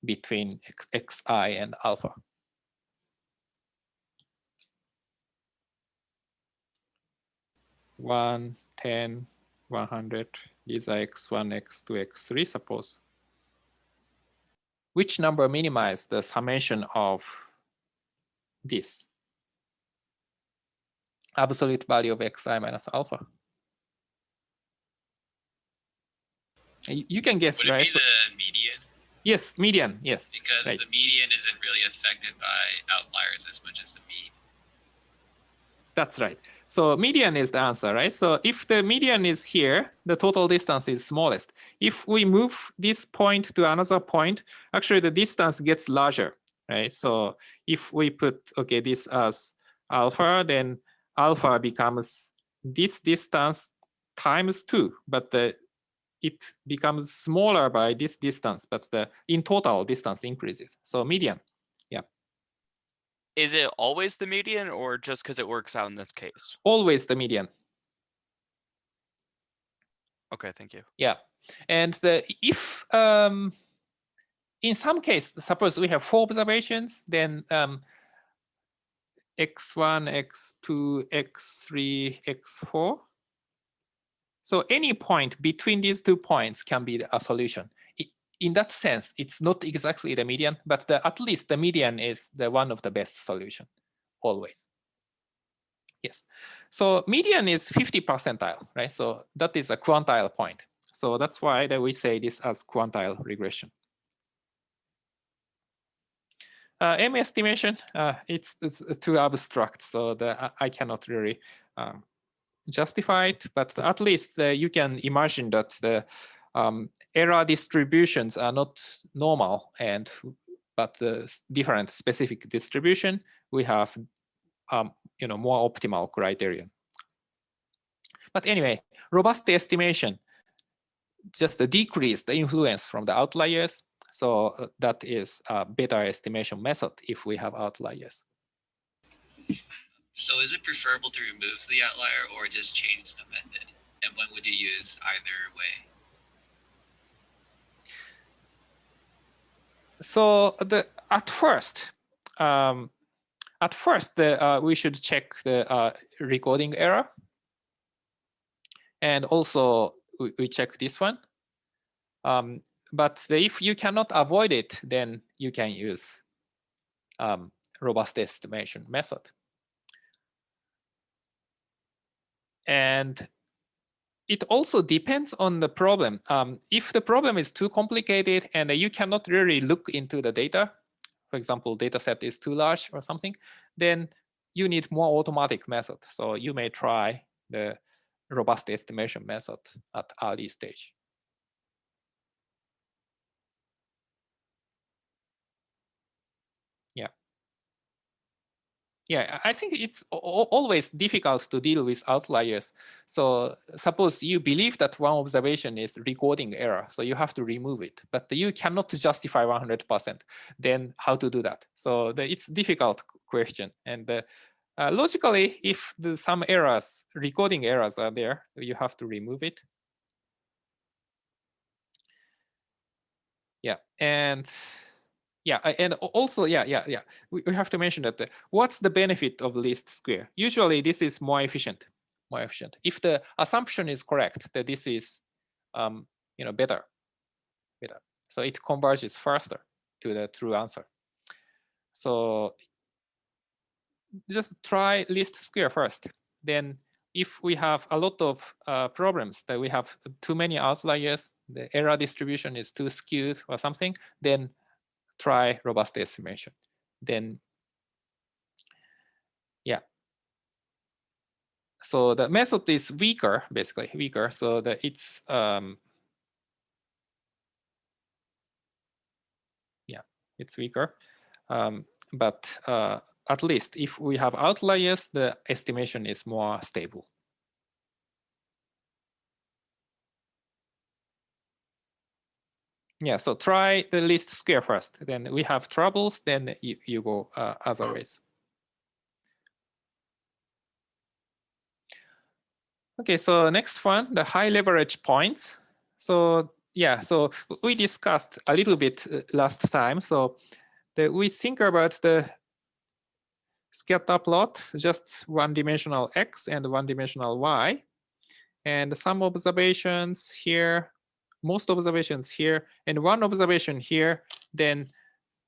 Speaker 1: between xi and alpha? One, 10, 100, these are x1, x2, x3, suppose. Which number minimizes the summation of this? Absolute value of xi minus alpha. You can guess,
Speaker 2: Would it
Speaker 1: right?
Speaker 2: be the median?
Speaker 1: Yes, median, yes.
Speaker 2: Because
Speaker 1: right.
Speaker 2: the median isn't really affected by outliers as much as the mean.
Speaker 1: That's right. So median is the answer, right? So if the median is here, the total distance is smallest. If we move this point to another point, actually the distance gets larger, right? So if we put, okay, this as alpha, then alpha becomes this distance times 2, but it becomes smaller by this distance, but the in total distance increases. So median, yeah.
Speaker 3: Is it always the median or just because it works out in this case?
Speaker 1: Always the median.
Speaker 3: Okay, thank you.
Speaker 1: Yeah, and if in some case, suppose we have 4 observations, then x1, x2, x3, x4. So any point between these 2 points can be a solution. In that sense, it's not exactly the median, but at least the median is the one of the best solution, always. Yes. So median is 50 percentile, right? So that is a quantile point. So that's why that we say this as quantile regression. M estimation, it's too abstract, so I cannot really justify it. But at least you can imagine that the error distributions are not normal, but the different specific distribution, we have more optimal criterion. But anyway, robust estimation just decrease the influence from the outliers. So that is a better estimation method if we have outliers.
Speaker 2: So is it preferable to remove the outlier or just change the method? And when would you use either way?
Speaker 1: So at first, we should check the recording error. And also we check this one. But if you cannot avoid it, then you can use robust estimation method. And it also depends on the problem. If the problem is too complicated and you cannot really look into the data, for example, data set is too large or something, then you need more automatic method. So you may try the robust estimation method at early stage. Yeah. Yeah, I think it's always difficult to deal with outliers. So suppose you believe that one observation is recording error, so you have to remove it, but you cannot justify 100%. Then how to do that? So it's a difficult question. And Logically, if some errors, recording errors are there, you have to remove it. Yeah, and yeah, and also, yeah. We have to mention that what's the benefit of least square? Usually, this is more efficient. If the assumption is correct, that this is, better. So it converges faster to the true answer. So just try least square first. Then if we have a lot of problems, that we have too many outliers, the error distribution is too skewed or something, then try robust estimation. Then, yeah. So the method is weaker, basically weaker. So that it's it's weaker. But at least if we have outliers, the estimation is more stable. Yeah, so try the least square first. Then we have troubles, then you go other ways. Okay, so next one, the high leverage points. So yeah, so we discussed a little bit last time. So we think about the scatter plot, just one-dimensional x and one-dimensional y, and some observations here, most observations here, and one observation here. Then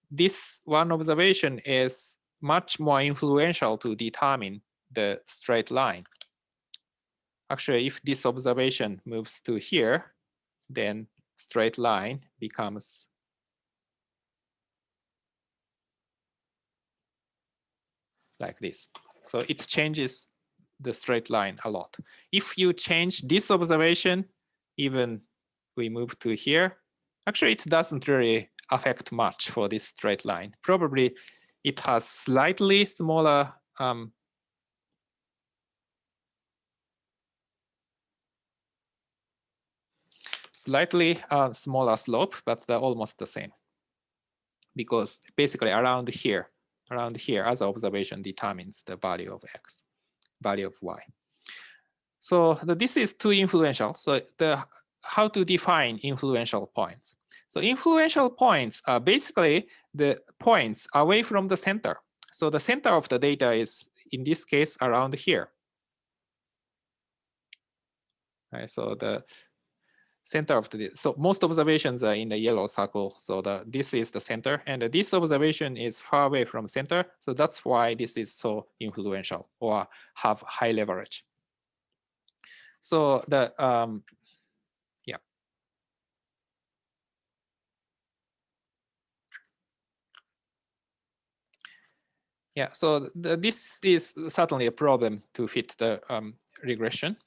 Speaker 1: this one observation is much more influential to determine the straight line. Actually, if this observation moves to here, then straight line becomes like this. So it changes the straight line a lot. If you change this observation, even we move to here, actually it doesn't really affect much for this straight line. Probably it has slightly smaller smaller slope, but they're almost the same. Because basically around here, other observation determines the value of x, value of y. So this is too influential. So how to define influential points? So influential points are basically the points away from the center. So the center of the data is, in this case, around here. Right, so the center of the, so most observations are in the yellow circle. So this is the center, and this observation is far away from center. So that's why this is so influential or have high leverage. So yeah, so this is certainly a problem to fit the regression.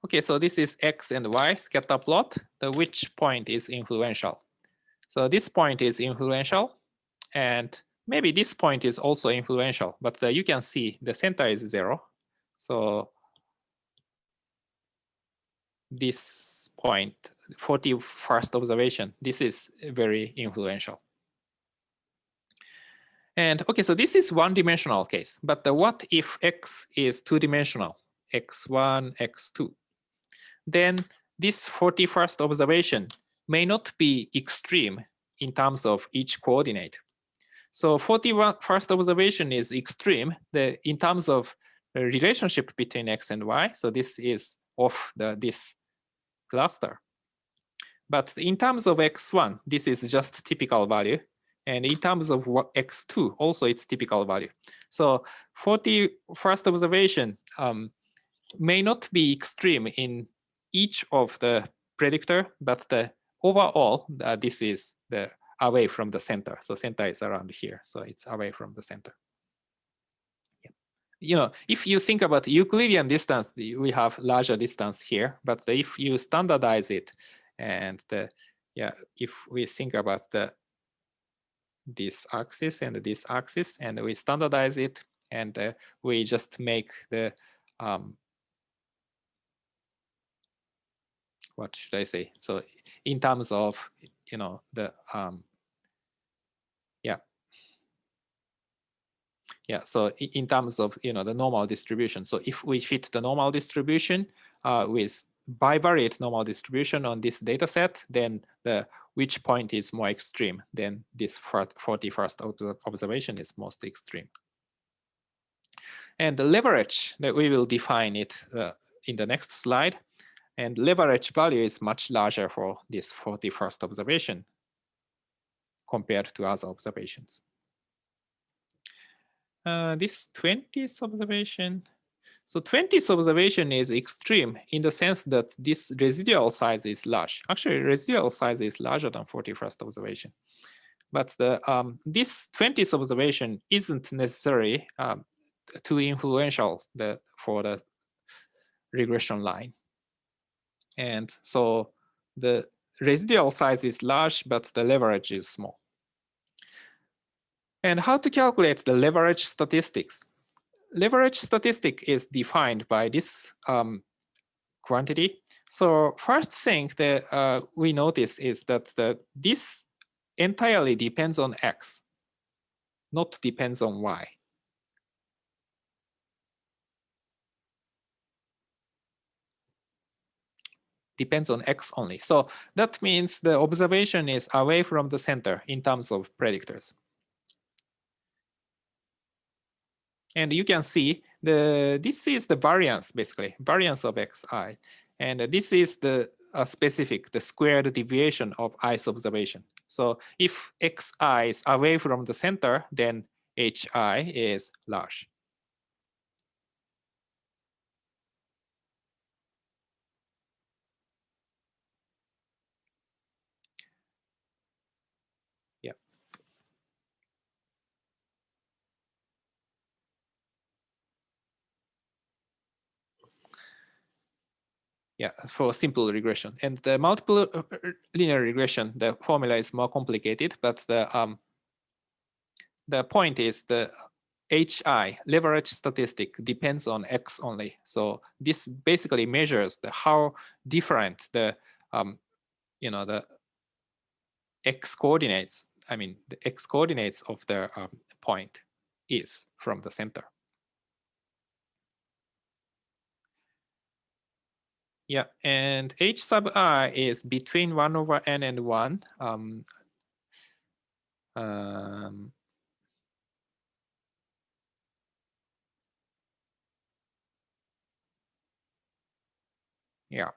Speaker 1: Okay, so this is x and y scatter plot. Which point is influential? So this point is influential, and maybe this point is also influential, but you can see the center is 0. So this point, 41st observation, this is very influential. And okay, so this is one-dimensional case, but what if x is two-dimensional, x1, x2? Then this 41st observation may not be extreme in terms of each coordinate. So 41st observation is extreme in terms of the relationship between x and y. So this is of this cluster. But in terms of x1, this is just typical value. And in terms of x2, also it's typical value. So 41st observation may not be extreme in each of the predictor, but overall, this is the away from the center. So center is around here, so it's away from the center. Yeah. If you think about Euclidean distance, we have larger distance here, but if you standardize it, and if we think about this axis and this axis, and we standardize it, and we just make the what should I say? So in terms of the Yeah, so in terms of the normal distribution. So if we fit the normal distribution with bivariate normal distribution on this data set, then which point is more extreme, then this 41st observation is most extreme. And the leverage, that we will define it in the next slide. And leverage value is much larger for this 41st observation compared to other observations. This 20th observation. So 20th observation is extreme in the sense that this residual size is large. Actually, residual size is larger than 41st observation. But this 20th observation isn't necessarily too influential for the regression line. And so the residual size is large, but the leverage is small. And how to calculate the leverage statistics? Leverage statistic is defined by this quantity. So first thing that we notice is that this entirely depends on x, not depends on y. Depends on x only. So that means the observation is away from the center in terms of predictors. And you can see this is the variance, basically, variance of xi. And this is the specific, the squared deviation of i's observation. So if xi is away from the center, then hi is large. Yeah. Yeah, for simple regression. And the multiple linear regression, the formula is more complicated, but the point is the hi, leverage statistic, depends on x only. So this basically measures how different the the x coordinates, the x coordinates of the point is from the center. Yeah, and h sub I is between 1 over n and 1. Yeah.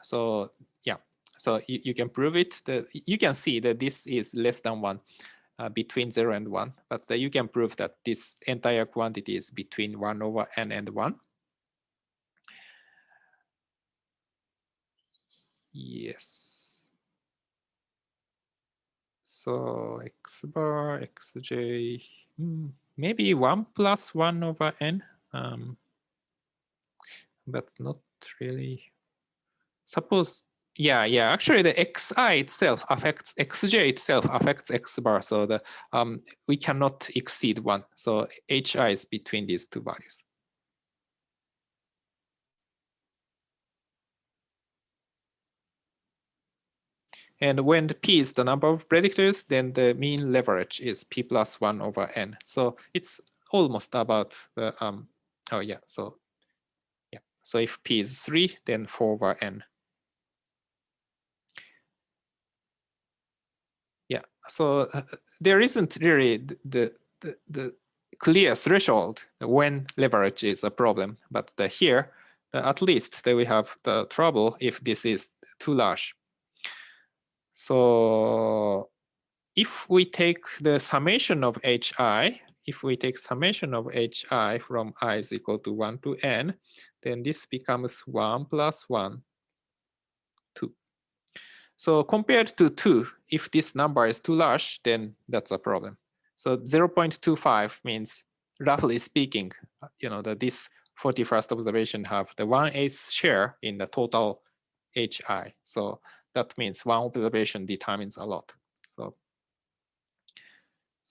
Speaker 1: So yeah, so you can prove it. You can see that this is less than 1, between 0 and 1, but you can prove that this entire quantity is between 1 over n and 1. Yes. So x bar, xj, maybe 1 plus 1 over n, but not really. Suppose, yeah, actually the xi itself affects, xj itself affects x bar, so we cannot exceed 1. So hi is between these two values. And when p is the number of predictors, then the mean leverage is p plus 1 over n. So it's almost about the, oh yeah, so yeah. So if p is 3, then 4 over n. Yeah, so there isn't really the clear threshold when leverage is a problem, but here, at least we have the trouble if this is too large. So if we take the summation of hi, if we take summation of hi from I is equal to 1 to n, then this becomes 1 plus 1, 2. So compared to 2, if this number is too large, then that's a problem. So 0.25 means, roughly speaking, that this 41st observation have the 1/8 share in the total hi. So that means one observation determines a lot. So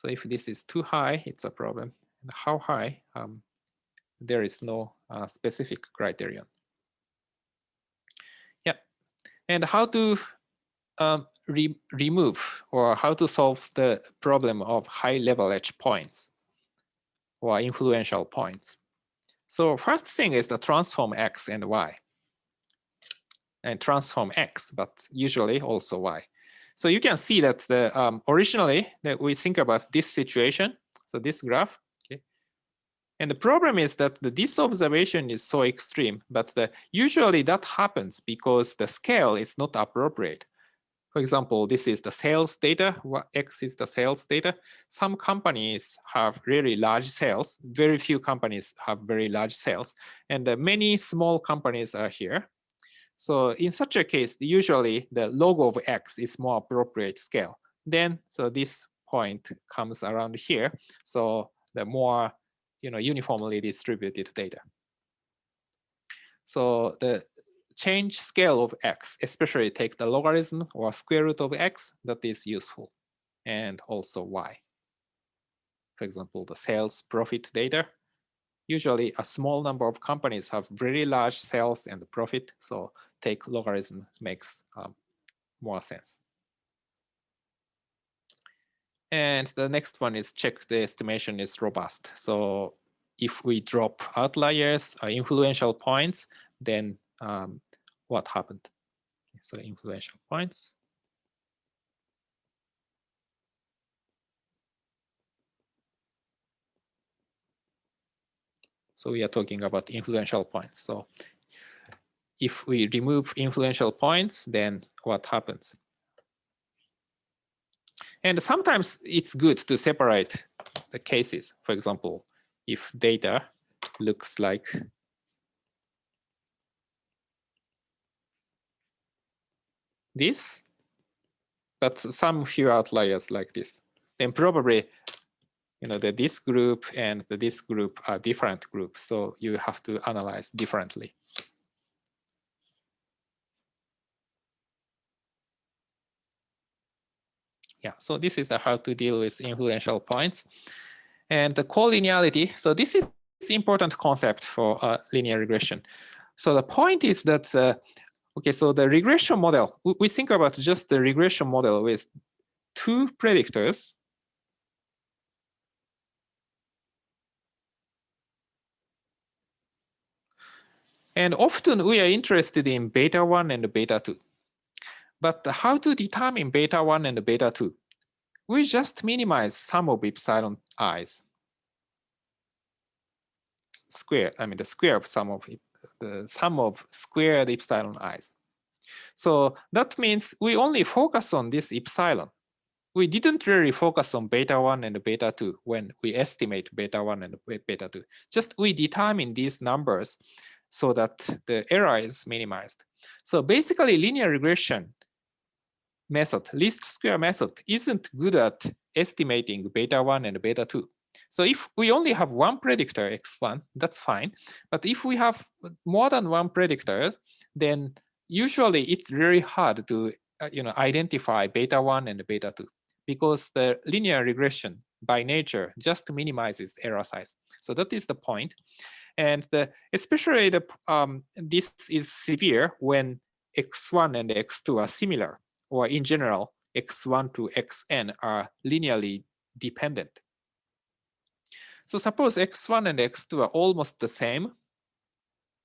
Speaker 1: if this is too high, it's a problem. And how high? There is no specific criterion. Yeah, and how to remove or how to solve the problem of high leverage points. or influential points. So first thing is the transform x and y, and transform x, but usually also y. So you can see that the originally that we think about this situation, so this graph, okay. And the problem is that this observation is so extreme, but usually that happens because the scale is not appropriate. For example, this is the sales data, X is the sales data. Some companies have really large sales. Very few companies have very large sales. And many small companies are here. So in such a case, usually the log of X is more appropriate scale. Then, so this point comes around here. So the more uniformly distributed data. So the change scale of X, especially take the logarithm or square root of X, that is useful. And also Y. For example, the sales profit data. Usually a small number of companies have very large sales and profit. So take logarithm makes more sense. And the next one is check the estimation is robust. So if we drop outliers or influential points, then what happened? So influential points. So we are talking about influential points. So if we remove influential points, then what happens? And sometimes it's good to separate the cases. For example, if data looks like this, but some few outliers like this, then probably that this group and this group are different groups. So you have to analyze differently. Yeah, so this is how to deal with influential points. And the collinearity, so this is important concept for linear regression. So the point is that, okay, so the regression model, we think about just the regression model with two predictors. And often we are interested in beta 1 and beta 2. But how to determine beta 1 and beta 2? We just minimize sum of epsilon i's. Square, I mean the square of sum of squared epsilon i's. So that means we only focus on this epsilon. We didn't really focus on beta 1 and beta 2 when we estimate beta 1 and beta 2. Just we determine these numbers so that the error is minimized. So basically linear regression method, least square method, isn't good at estimating beta 1 and beta 2. So if we only have one predictor, x1, that's fine. But if we have more than one predictor, then usually it's really hard to identify beta 1 and beta 2 because the linear regression by nature just minimizes error size. So that is the point. And especially this is severe when x1 and x2 are similar, or in general, x1 to xn are linearly dependent. So suppose x1 and x2 are almost the same,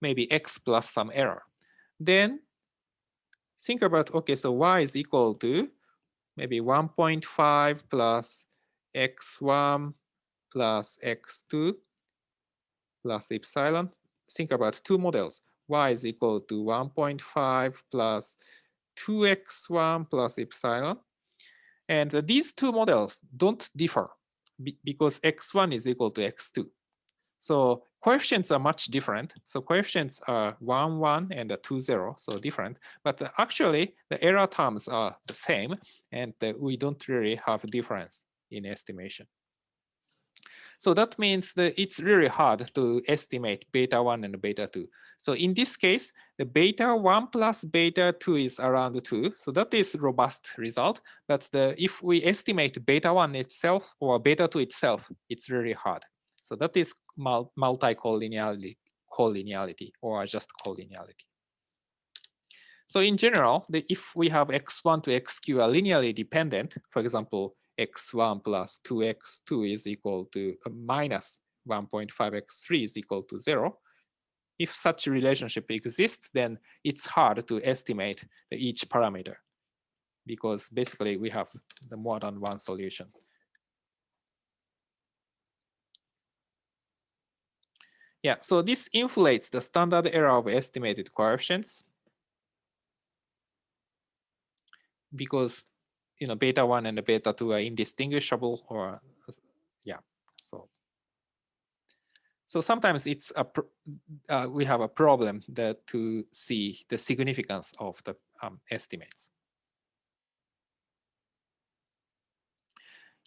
Speaker 1: maybe x plus some error. Then think about, okay, so y is equal to maybe 1.5 plus x1 plus x2 plus epsilon. Think about two models. Y is equal to 1.5 plus 2x1 plus epsilon. And these two models don't differ because x1 is equal to x2. So coefficients are much different. So coefficients are 1, 1, and 2, 0, so different. But actually, the error terms are the same, and we don't really have a difference in estimation. So that means that it's really hard to estimate beta 1 and beta 2. So in this case, the beta 1 plus beta 2 is around 2. So that is robust result. But if we estimate beta 1 itself or beta 2 itself, it's really hard. So that is multi-collinearity or just collinearity. So in general, if we have x1 to xq are linearly dependent, for example, x1 plus 2x2 is equal to minus 1.5x3 is equal to 0. If such a relationship exists, then it's hard to estimate each parameter because basically we have the more than one solution. Yeah, so this inflates the standard error of estimated coefficients because beta 1 and beta 2 are indistinguishable, or yeah, so sometimes it's we have a problem to see the significance of the estimates.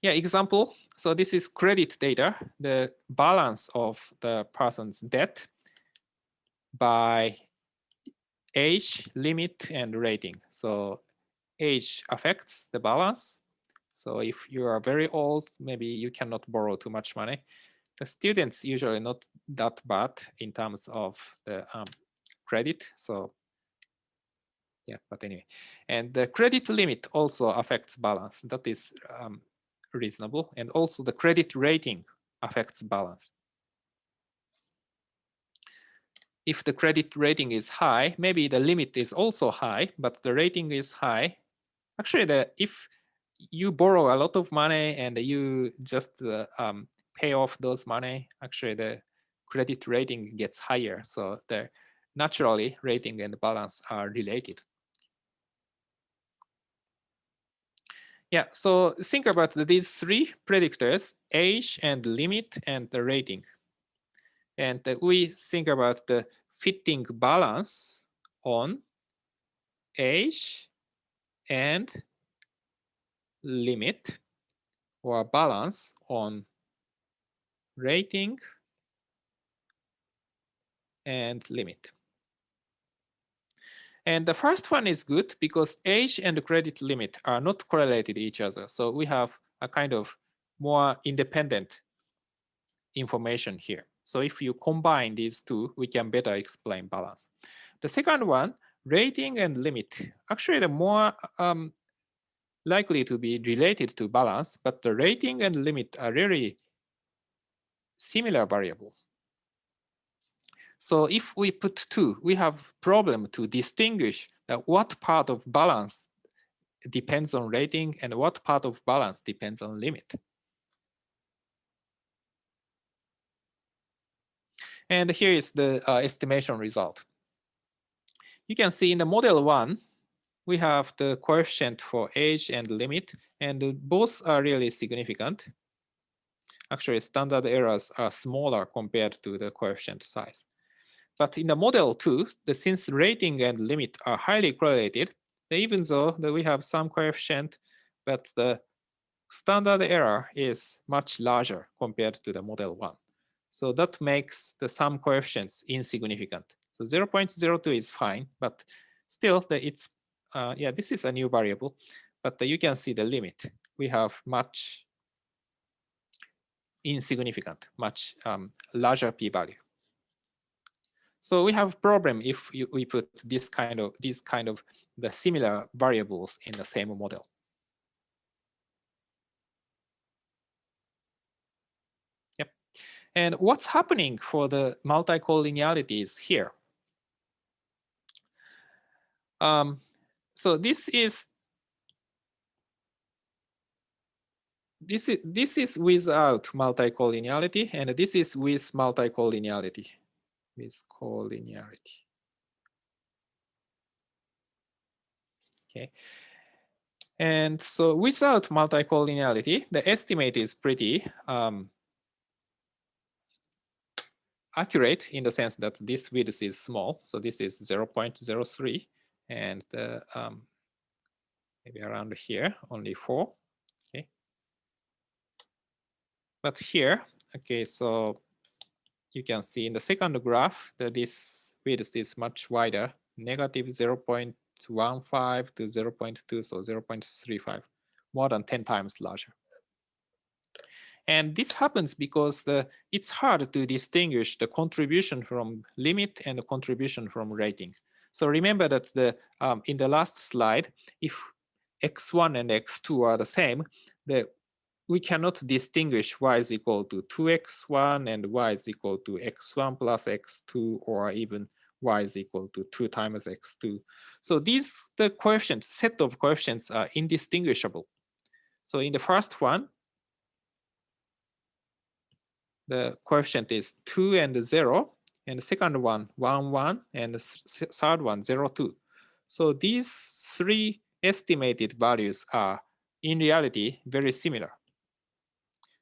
Speaker 1: Yeah, example. So this is credit data, the balance of the person's debt by age, limit, and rating. So age affects the balance. So if you are very old, maybe you cannot borrow too much money. The students usually not that bad in terms of the credit. So yeah, but anyway. And the credit limit also affects balance. That is reasonable. And also the credit rating affects balance. If the credit rating is high, maybe the limit is also high, but the rating is high. Actually, if you borrow a lot of money and you just pay off those money, actually the credit rating gets higher. So naturally, rating and balance are related. Yeah, so think about these three predictors: age and limit and the rating. And we think about the fitting balance on age and limit, or balance on rating and limit. And the first one is good because age and credit limit are not correlated to each other. So we have a kind of more independent information here. So if you combine these two, we can better explain balance. The second one, rating and limit, actually the more likely to be related to balance, but the rating and limit are really similar variables. So if we put two, we have problem to distinguish what part of balance depends on rating and what part of balance depends on limit. And here is the estimation result. You can see in the model 1, we have the coefficient for age and limit, and both are really significant. Actually, standard errors are smaller compared to the coefficient size. But in the model 2, since rating and limit are highly correlated, even though we have some coefficient, but the standard error is much larger compared to the model 1. So that makes the sum coefficients insignificant. So 0.02 is fine, but still it's this is a new variable, but you can see the limit. We have much insignificant, much larger p-value. So we have a problem if we put these kind of the similar variables in the same model. Yep. And what's happening for the multi-collinearities here? So this is without multi-collinearity, and this is with multi-collinearity. With collinearity. Okay. And so without multi-collinearity, the estimate is pretty accurate in the sense that this width is small. So this is 0.03, and maybe around here, only 4. Okay. But here, okay, so you can see in the second graph that this width is much wider, negative 0.15 to 0.2, so 0.35, more than 10 times larger. And this happens because it's hard to distinguish the contribution from limit and the contribution from rating. So remember that in the last slide, if x1 and x2 are the same, the we cannot distinguish y is equal to 2x1 and y is equal to x1 plus x2, or even y is equal to 2 times x2. So these, the coefficients, set of coefficients are indistinguishable. So in the first one, the coefficient is 2 and 0, and the second one 1, 1, and the third one 0, 2. So these three estimated values are in reality very similar.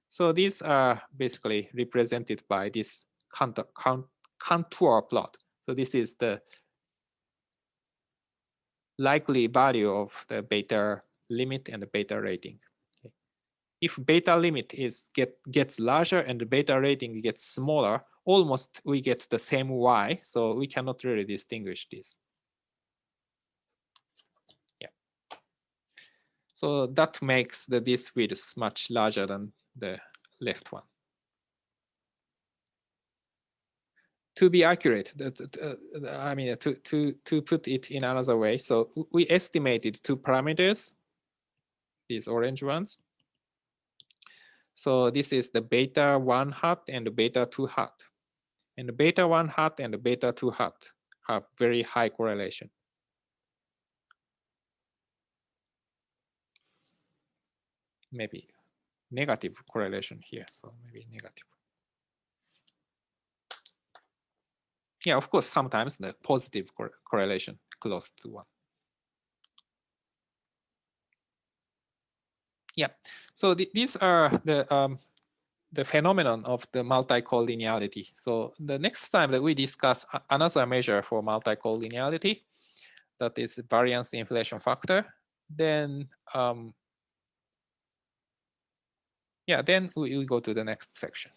Speaker 1: So these are basically represented by this contour plot. So this is the likely value of the beta limit and the beta rating. Okay. If beta limit gets larger and the beta rating gets smaller, almost we get the same y. So we cannot really distinguish this. Yeah. So that makes this width much larger than the left one. To be accurate, I mean, to put it in another way, so we estimated two parameters, these orange ones. So this is the beta 1 hat and the beta 2 hat. And the beta 1 hat and the beta 2 hat have very high correlation. Maybe negative correlation here, so maybe negative. Yeah, of course, sometimes the positive correlation close to 1. Yeah, so these are the phenomenon of the multi-collinearity. So the next time that we discuss another measure for multi-collinearity, that is variance inflation factor, then yeah, then we go to the next section.